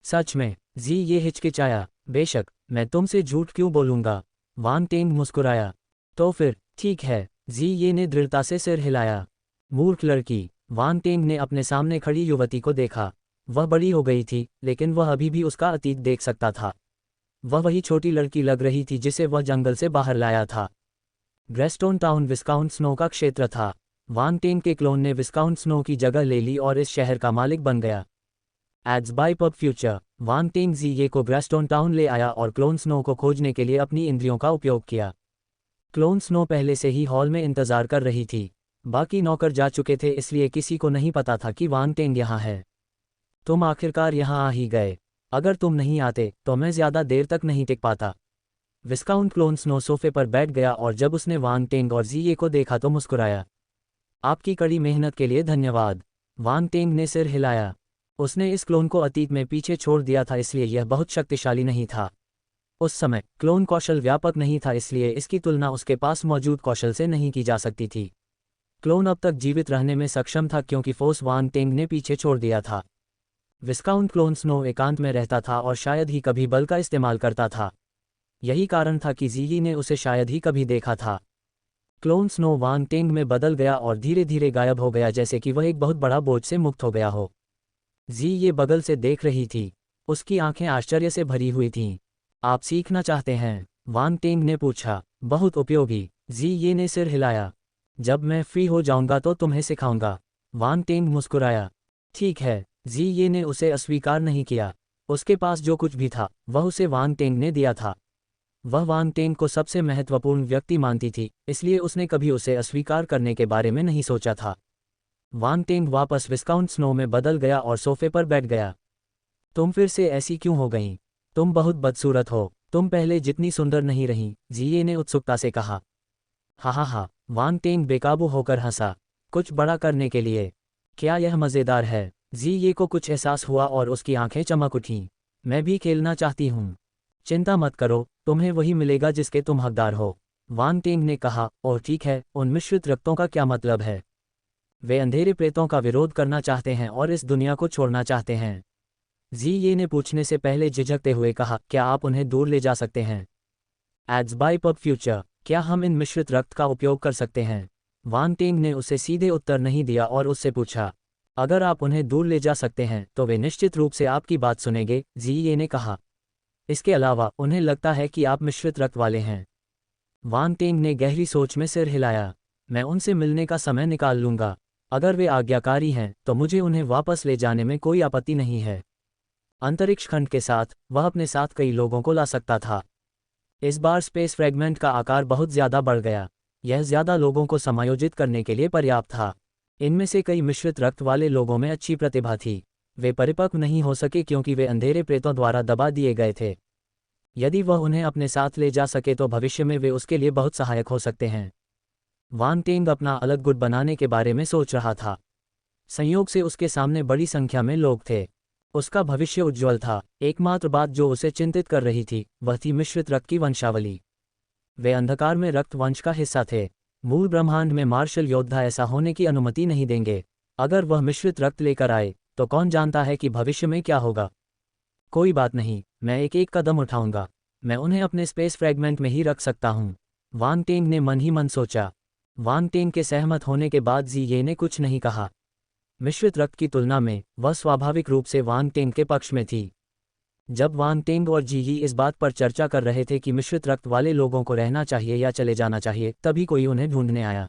सच में? जी ये हिचकिचाया। बेशक, मैं तुमसे झूठ क्यों बोलूंगा? वान टेंग मुस्कुराया। तो फिर ठीक है, जी ये ने दृढ़ता से सिर हिलाया। मूर्ख लड़की। वान टेंग ने अपने सामने खड़ी युवती को देखा। वह बड़ी हो गई थी, लेकिन वह अभी भी उसका अतीत देख सकता था। वह वही छोटी लड़की लग रही थी जिसे वह जंगल से बाहर लाया था। ग्रेस्टोन टाउन विस्काउंट स्नो का क्षेत्र था। वान टेंग के क्लोन ने विस्काउंट स्नो की जगह ले ली और इस शहर का मालिक बन गया। Ads by pub future. Wan Teng Ji को ग्रेस्टोन टाउन ले आया और क्लोन स्नो को खोजने के लिए अपनी इंद्रियों का उपयोग किया। क्लोन स्नो पहले से ही हॉल में इंतजार कर रही थी। बाकी नौकर जा चुके थे, इसलिए किसी को नहीं पता था कि वान टेंग यहाँ है। तुम आखिरकार यहाँ आ ही गए। अगर तुम नहीं आते तो मैं ज़्यादा देर तक नहीं टिक पाता। विस्काउंट क्लोन स्नो सोफे पर बैठ गया और जब उसने वान टेंग और जी को देखा तो मुस्कुराया। आपकी कड़ी मेहनत के लिए धन्यवाद। वान टेंग ने सिर हिलाया। उसने इस क्लोन को अतीत में पीछे छोड़ दिया था, इसलिए यह बहुत शक्तिशाली नहीं था। उस समय क्लोन कौशल व्यापक नहीं था, इसलिए इसकी तुलना उसके पास मौजूद कौशल से नहीं की जा सकती थी। क्लोन अब तक जीवित रहने में सक्षम था क्योंकि फोर्स वान टेंग ने पीछे छोड़ दिया था। विस्काउंट क्लोन स्नो एकांत में रहता था और शायद ही कभी बल का इस्तेमाल करता था। यही कारण था कि जी ने उसे शायद ही कभी देखा था। क्लोन स्नो वान टेंग में बदल गया और धीरे धीरे गायब हो गया, जैसे कि वह एक बहुत बड़ा बोझ से मुक्त हो गया हो। जी ये बगल से देख रही थी। उसकी आंखें आश्चर्य से भरी हुई थीं। आप सीखना चाहते हैं? वान टेंग ने पूछा। बहुत उपयोगी। जी ये ने सिर हिलाया। जब मैं फ्री हो जाऊंगा तो तुम्हें सिखाऊंगा। वान टेंग मुस्कुराया। ठीक है। जी ये ने उसे अस्वीकार नहीं किया। उसके पास जो कुछ भी था वह उसे वान टेंग ने दिया था। वह वान टेंग को सबसे महत्वपूर्ण व्यक्ति मानती थी, इसलिए उसने कभी उसे अस्वीकार करने के बारे में नहीं सोचा था। वान टेंग वापस विस्काउंट स्नो में बदल गया और सोफे पर बैठ गया। तुम फिर से ऐसी क्यों हो गईं? तुम बहुत बदसूरत हो। तुम पहले जितनी सुंदर नहीं रही, जी ने उत्सुकता से कहा। हा। वान टेंग बेकाबू होकर हंसा। कुछ बड़ा करने के लिए? क्या यह मज़ेदार है? जी को कुछ एहसास हुआ और उसकी आंखें चमक उठीं। मैं भी खेलना चाहती हूँ। चिंता मत करो, तुम्हें वही मिलेगा जिसके तुम हकदार हो। वान टेंग ने कहा। और ठीक है, उन मिश्रित रक्तों का क्या मतलब है? वे अंधेरे प्रेतों का विरोध करना चाहते हैं और इस दुनिया को छोड़ना चाहते हैं। जी ये ने पूछने से पहले झिझकते हुए कहा, क्या आप उन्हें दूर ले जा सकते हैं? Ads by pub future. क्या हम इन मिश्रित रक्त का उपयोग कर सकते हैं? वान टेंग ने उसे सीधे उत्तर नहीं दिया और उससे पूछा, अगर आप उन्हें दूर ले जा सकते हैं तो वे निश्चित रूप से आपकी बात सुनेंगे, जी ये ने कहा। इसके अलावा उन्हें लगता है कि आप मिश्रित रक्त वाले हैं। वान टेंग ने गहरी सोच में सिर हिलाया। मैं उनसे मिलने का समय निकाल लूंगा। अगर वे आज्ञाकारी हैं तो मुझे उन्हें वापस ले जाने में कोई आपत्ति नहीं है। अंतरिक्ष खंड के साथ वह अपने साथ कई लोगों को ला सकता था। इस बार स्पेस फ्रैगमेंट का आकार बहुत ज़्यादा बढ़ गया। यह ज़्यादा लोगों को समायोजित करने के लिए पर्याप्त था। इनमें से कई मिश्रित रक्त वाले लोगों में अच्छी प्रतिभा थी। वे परिपक्व नहीं हो सके क्योंकि वे अंधेरे प्रेतों द्वारा दबा दिए गए थे। यदि वह उन्हें अपने साथ ले जा सके तो भविष्य में वे उसके लिए बहुत सहायक हो सकते हैं। वान टेंग अपना अलग गुट बनाने के बारे में सोच रहा था। संयोग से उसके सामने बड़ी संख्या में लोग थे। उसका भविष्य उज्ज्वल था। एकमात्र बात जो उसे चिंतित कर रही थी वह थी मिश्रित रक्त की वंशावली। वे अंधकार में रक्त वंश का हिस्सा थे। मूल ब्रह्मांड में मार्शल योद्धा ऐसा होने की अनुमति नहीं देंगे। अगर वह मिश्रित रक्त लेकर आए तो कौन जानता है कि भविष्य में क्या होगा। कोई बात नहीं, मैं एक एक कदम उठाऊंगा। मैं उन्हें अपने स्पेस फ्रैगमेंट में ही रख सकता हूँ। वांग टेंग ने मन ही मन सोचा। वांग टेंग के सहमत होने के बाद जी ये ने कुछ नहीं कहा। मिश्रित रक्त की तुलना में वह स्वाभाविक रूप से वांग टेंग के पक्ष में थी। जब वांग टेंग और जी ही इस बात पर चर्चा कर रहे थे कि मिश्रित रक्त वाले लोगों को रहना चाहिए या चले जाना चाहिए, तभी कोई उन्हें ढूंढने आया।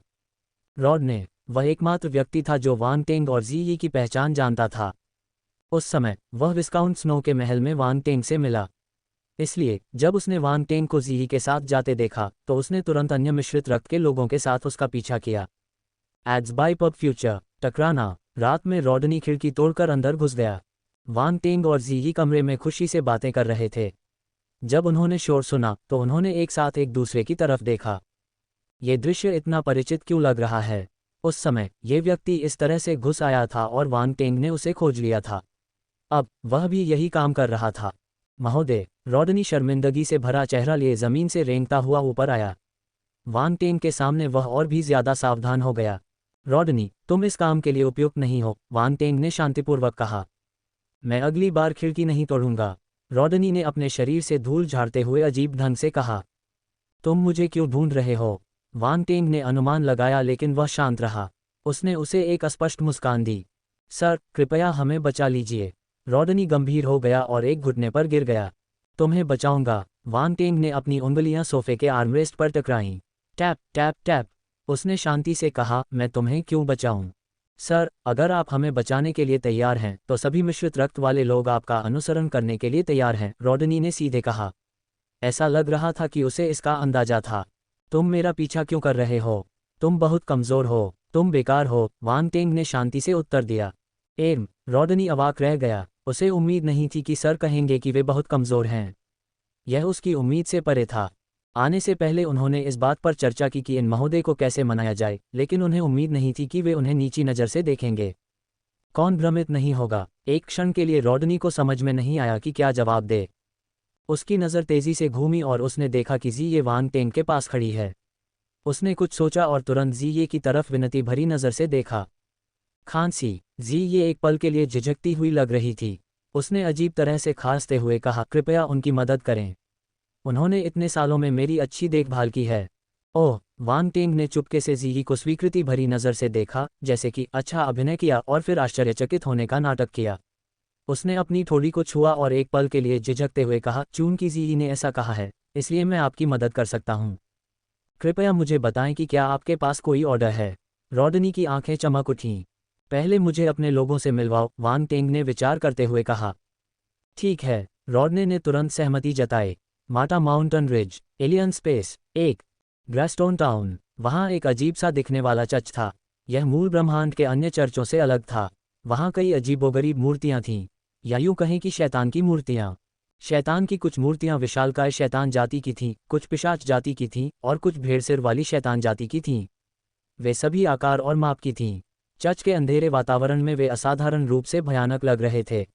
रॉड ने, वह एकमात्र व्यक्ति था जो वांग टेंग और जी ही की पहचान जानता था। उस समय वह विस्काउंट स्नो के महल में वांग टेंग से मिला। इसलिए जब उसने वांग टेंग को जी ही के साथ जाते देखा तो उसने तुरंत अन्य मिश्रित रक्त के लोगों के साथ उसका पीछा किया। एड्स बाय पब फ्यूचर टकराना। रात में रॉडनी खिड़की तोड़कर अंदर घुस गया। वांग टेंग और जी ही कमरे में खुशी से बातें कर रहे थे। जब उन्होंने शोर सुना तो उन्होंने एक साथ एक दूसरे की तरफ देखा। ये दृश्य इतना परिचित क्यों लग रहा है। उस समय ये व्यक्ति इस तरह से घुस आया था और वांग टेंग ने उसे खोज लिया था। अब वह भी यही काम कर रहा था। महोदय, रॉडनी शर्मिंदगी से भरा चेहरा लिए जमीन से रेंगता हुआ ऊपर आया। वांग टेंग के सामने वह और भी ज्यादा सावधान हो गया। रॉडनी, तुम इस काम के लिए उपयुक्त नहीं हो, वांग टेंग ने शांतिपूर्वक कहा। मैं अगली बार खिड़की नहीं तोड़ूंगा, रॉडनी ने अपने शरीर से धूल झाड़ते हुए अजीब ढंग से कहा। तुम मुझे क्यों ढूंढ रहे हो? वांग टेंग ने अनुमान लगाया लेकिन वह शांत रहा। उसने उसे एक अस्पष्ट मुस्कान दी। सर, कृपया हमें बचा लीजिए। रॉडनी गंभीर हो गया और एक घुटने पर गिर गया। तुम्हें बचाऊंगा। वांग टेंग ने अपनी उंगलियां सोफे के आर्मरेस्ट पर टकराईं। Tap tap tap. उसने शांति से कहा, मैं तुम्हें क्यों बचाऊं? सर, अगर आप हमें बचाने के लिए तैयार हैं तो सभी मिश्रित रक्त वाले लोग आपका अनुसरण करने के लिए तैयार हैं, रॉडनी ने सीधे कहा। ऐसा लग रहा था कि उसे इसका अंदाजा था। तुम मेरा पीछा क्यों कर रहे हो? तुम बहुत कमजोर हो, तुम बेकार हो, वांग टेंग ने शांति से उत्तर दिया। रॉडनी अवाक रह गया। उसे उम्मीद नहीं थी कि सर कहेंगे कि वे बहुत कमजोर हैं। यह उसकी उम्मीद से परे था। आने से पहले उन्होंने इस बात पर चर्चा की कि इन महोदय को कैसे मनाया जाए, लेकिन उन्हें उम्मीद नहीं थी कि वे उन्हें नीची नज़र से देखेंगे। कौन भ्रमित नहीं होगा? एक क्षण के लिए रॉडनी को समझ में नहीं आया कि क्या जवाब दे। उसकी नज़र तेजी से घूमी और उसने देखा कि जी ये वांग टेंग के पास खड़ी है। उसने कुछ सोचा और तुरंत जी ये की तरफ विनती भरी नज़र से देखा। खांसी। जी ये एक पल के लिए झिझकती हुई लग रही थी। उसने अजीब तरह से खांसते हुए कहा, कृपया उनकी मदद करें। उन्होंने इतने सालों में मेरी अच्छी देखभाल की है। ओह, वांग टेंग ने चुपके से जी को स्वीकृति भरी नज़र से देखा, जैसे कि अच्छा अभिनय किया, और फिर आश्चर्यचकित होने का नाटक किया। उसने अपनी ठोड़ी को छुआ और एक पल के लिए झिझकते हुए कहा, चूंकि जी ने ऐसा कहा है इसलिए मैं आपकी मदद कर सकता हूँ। कृपया मुझे बताएं कि क्या आपके पास कोई ऑर्डर है? रॉडनी की आंखें चमक उठीं। पहले मुझे अपने लोगों से मिलवाओ, वांग टेंग ने विचार करते हुए कहा। ठीक है, रॉडनी ने तुरंत सहमति जताई। Mata mountain ridge, alien space 1, Greystone town. वहाँ एक अजीब सा दिखने वाला चर्च था। यह मूल ब्रह्मांड के अन्य चर्चों से अलग था। वहाँ कई अजीबोगरीब मूर्तियाँ थीं, या यूं कहें कि शैतान की मूर्तियाँ। शैतान की कुछ मूर्तियाँ विशालकाय शैतान जाति की थीं, कुछ पिशाच जाति की थीं, और कुछ भेड़सिर वाली शैतान जाति की थीं। वे सभी आकार और माप की थीं। चर्च के अंधेरे वातावरण में वे असाधारण रूप से भयानक लग रहे थे।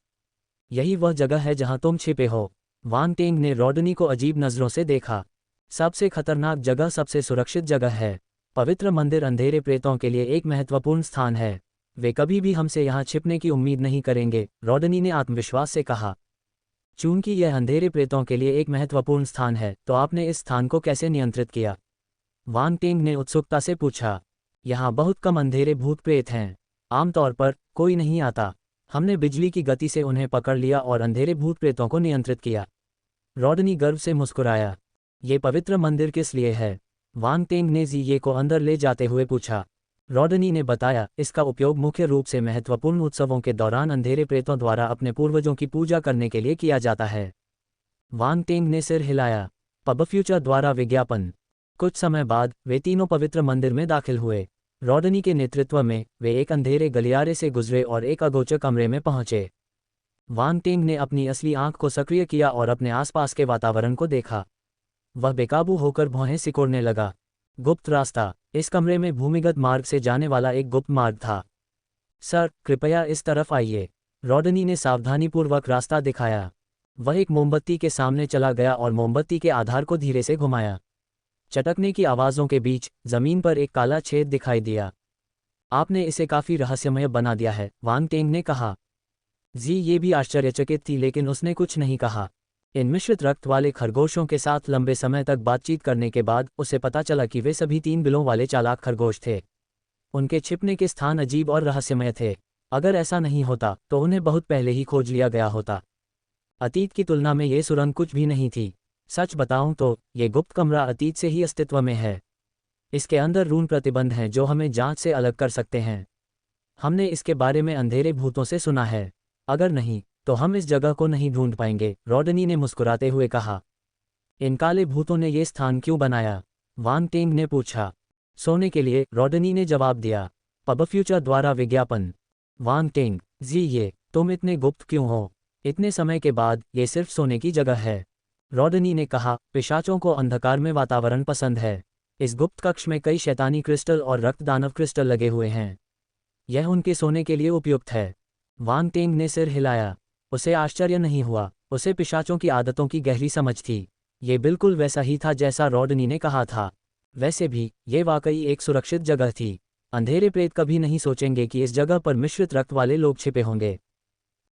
यही वह जगह है जहाँ तुम छिपे हो। वांग टेंग ने रॉडनी को अजीब नज़रों से देखा। सबसे खतरनाक जगह सबसे सुरक्षित जगह है। पवित्र मंदिर अंधेरे प्रेतों के लिए एक महत्वपूर्ण स्थान है। वे कभी भी हमसे यहाँ छिपने की उम्मीद नहीं करेंगे, रॉडनी ने आत्मविश्वास से कहा। चूंकि यह अंधेरे प्रेतों के लिए एक महत्वपूर्ण स्थान है तो आपने इस स्थान को कैसे नियंत्रित किया? वांग टेंग ने उत्सुकता से पूछा। यहाँ बहुत कम अंधेरे भूत प्रेत हैं। आमतौर पर कोई नहीं आता। हमने बिजली की गति से उन्हें पकड़ लिया और अंधेरे भूत प्रेतों को नियंत्रित किया। रॉडनी गर्व से मुस्कुराया। ये पवित्र मंदिर किस लिए है? वांग टेंग ने जी ये को अंदर ले जाते हुए पूछा। रॉडनी ने बताया, इसका उपयोग मुख्य रूप से महत्वपूर्ण उत्सवों के दौरान अंधेरे प्रेतों द्वारा अपने पूर्वजों की पूजा करने के लिए किया जाता है। वांग टेंग ने सिर हिलाया। पब फ्यूचर द्वारा विज्ञापन। कुछ समय बाद वे तीनों पवित्र मंदिर में दाखिल हुए। रॉडनी के नेतृत्व में वे एक अंधेरे गलियारे से गुजरे और एक अगोचर कमरे में पहुंचे। वांग टेंग ने अपनी असली आंख को सक्रिय किया और अपने आसपास के वातावरण को देखा। वह बेकाबू होकर भौहें सिकोड़ने लगा। गुप्त रास्ता। इस कमरे में भूमिगत मार्ग से जाने वाला एक गुप्त मार्ग था। सर, कृपया इस तरफ आइए। रॉडनी ने सावधानीपूर्वक रास्ता दिखाया। वह एक मोमबत्ती के सामने चला गया और मोमबत्ती के आधार को धीरे से घुमाया। चटकने की आवाज़ों के बीच ज़मीन पर एक काला छेद दिखाई दिया। आपने इसे काफ़ी रहस्यमय बना दिया है, वांग टेंग ने कहा। जी ये भी आश्चर्यचकित थी लेकिन उसने कुछ नहीं कहा। इन मिश्रित रक्त वाले खरगोशों के साथ लंबे समय तक बातचीत करने के बाद उसे पता चला कि वे सभी 3 बिलों वाले चालाक खरगोश थे। उनके छिपने के स्थान अजीब और रहस्यमय थे। अगर ऐसा नहीं होता तो उन्हें बहुत पहले ही खोज लिया गया होता। अतीत की तुलना में ये सुरंग कुछ भी नहीं थी। सच बताऊं तो ये गुप्त कमरा अतीत से ही अस्तित्व में है। इसके अंदर रून प्रतिबंध हैं जो हमें जांच से अलग कर सकते हैं। हमने इसके बारे में अंधेरे भूतों से सुना है। अगर नहीं तो हम इस जगह को नहीं ढूंढ पाएंगे, रॉडनी ने मुस्कुराते हुए कहा। इन काले भूतों ने ये स्थान क्यों बनाया? वांग टेंग ने पूछा। सोने के लिए, रॉडनी ने जवाब दिया। पब फ्यूचर द्वारा विज्ञापन। वांग टेंग, जी ये, तुम इतने गुप्त क्यों हो? इतने समय के बाद ये सिर्फ सोने की जगह है। रॉडनी ने कहा, पिशाचों को अंधकार में वातावरण पसंद है। इस गुप्त कक्ष में कई शैतानी क्रिस्टल और रक्त दानव क्रिस्टल लगे हुए हैं। यह उनके सोने के लिए उपयुक्त है। वांग टेंग ने सिर हिलाया। उसे आश्चर्य नहीं हुआ, उसे पिशाचों की आदतों की गहरी समझ थी। ये बिल्कुल वैसा ही था जैसा रॉडनी ने कहा था। वैसे भी ये वाकई एक सुरक्षित जगह थी। अंधेरे प्रेत कभी नहीं सोचेंगे कि इस जगह पर मिश्रित रक्त वाले लोग छिपे होंगे।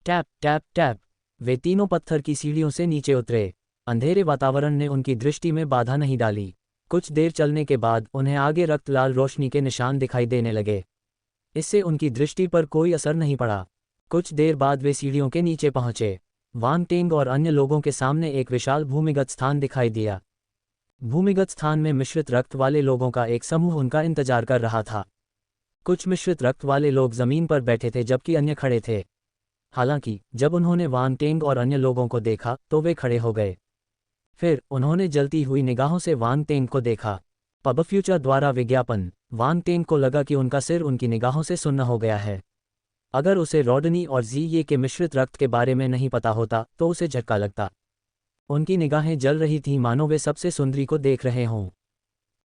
टैप टैप टैप, वे तीनों पत्थर की सीढ़ियों से नीचे उतरे। अंधेरे वातावरण ने उनकी दृष्टि में बाधा नहीं डाली। कुछ देर चलने के बाद उन्हें आगे रक्त लाल रोशनी के निशान दिखाई देने लगे। इससे उनकी दृष्टि पर कोई असर नहीं पड़ा। कुछ देर बाद वे सीढ़ियों के नीचे पहुंचे। वांग टेंग और अन्य लोगों के सामने एक विशाल भूमिगत स्थान दिखाई दिया। भूमिगत स्थान में मिश्रित रक्त वाले लोगों का एक समूह उनका इंतजार कर रहा था। कुछ मिश्रित रक्त वाले लोग जमीन पर बैठे थे जबकि अन्य खड़े थे। हालांकि जब उन्होंने वांग टेंग और अन्य लोगों को देखा तो वे खड़े हो गए। फिर उन्होंने जलती हुई निगाहों से वांग टेंग को देखा। पब फ्यूचर द्वारा विज्ञापन। वांग टेंग को लगा कि उनका सिर उनकी निगाहों से सुन्न हो गया है। अगर उसे रॉडनी और जी ये के मिश्रित रक्त के बारे में नहीं पता होता तो उसे झटका लगता। उनकी निगाहें जल रही थीं मानो वे सबसे सुंदरी को देख रहे हों।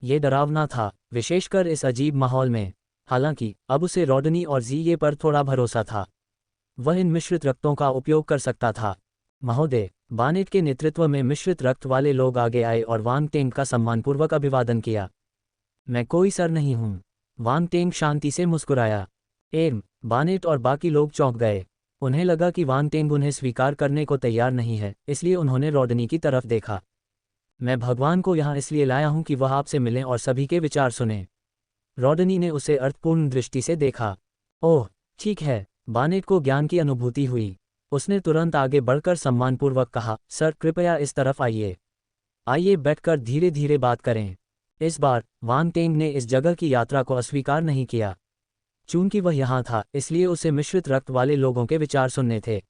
ये डरावना था, विशेषकर इस अजीब माहौल में। हालांकि अब उसे रॉडनी और जी ये पर थोड़ा भरोसा था। वह इन मिश्रित रक्तों का उपयोग कर सकता था। महोदय, बानेट के नेतृत्व में मिश्रित रक्त वाले लोग आगे आए और वांग टेंग का सम्मानपूर्वक अभिवादन किया। मैं कोई सर नहीं हूं। वांग टेंग शांति से मुस्कुराया। बानेट और बाकी लोग चौंक गए। उन्हें लगा कि वांग टेंग उन्हें स्वीकार करने को तैयार नहीं है, इसलिए उन्होंने रॉडनी की तरफ देखा। मैं भगवान को यहाँ इसलिए लाया हूं कि वह आपसे मिलें और सभी के विचार सुने। रॉडनी ने उसे अर्थपूर्ण दृष्टि से देखा। ओह ठीक है, बानेट को ज्ञान की अनुभूति हुई। उसने तुरंत आगे बढ़कर सम्मानपूर्वक कहा, सर कृपया इस तरफ आइए। आइए बैठकर धीरे धीरे बात करें। इस बार वांग टेंग ने इस जगह की यात्रा को अस्वीकार नहीं किया। चूंकि वह यहाँ था इसलिए उसे मिश्रित रक्त वाले लोगों के विचार सुनने थे।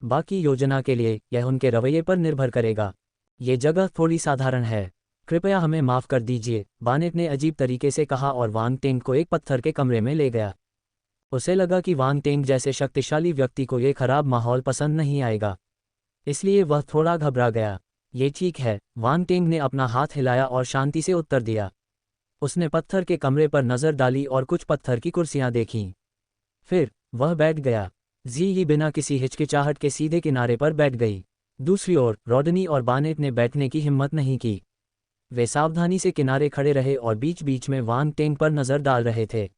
बाकी योजना के लिए यह उनके रवैये पर निर्भर करेगा। ये जगह थोड़ी साधारण है, कृपया हमें माफ़ कर दीजिए, बानेट ने अजीब तरीके से कहा और वांग टेंग को एक पत्थर के कमरे में ले गया। उसे लगा कि वांग टेंग जैसे शक्तिशाली व्यक्ति को ये खराब माहौल पसंद नहीं आएगा, इसलिए वह थोड़ा घबरा गया। ये ठीक है, वांग टेंग ने अपना हाथ हिलाया और शांति से उत्तर दिया। उसने पत्थर के कमरे पर नज़र डाली और कुछ पत्थर की कुर्सियां देखीं। फिर वह बैठ गया। जी ही बिना किसी हिचकिचाहट के सीधे किनारे पर बैठ गई। दूसरी ओर रॉडनी और बानेट ने बैठने की हिम्मत नहीं की। वे सावधानी से किनारे खड़े रहे और बीच बीच में वांग टेंग पर नज़र डाल रहे थे।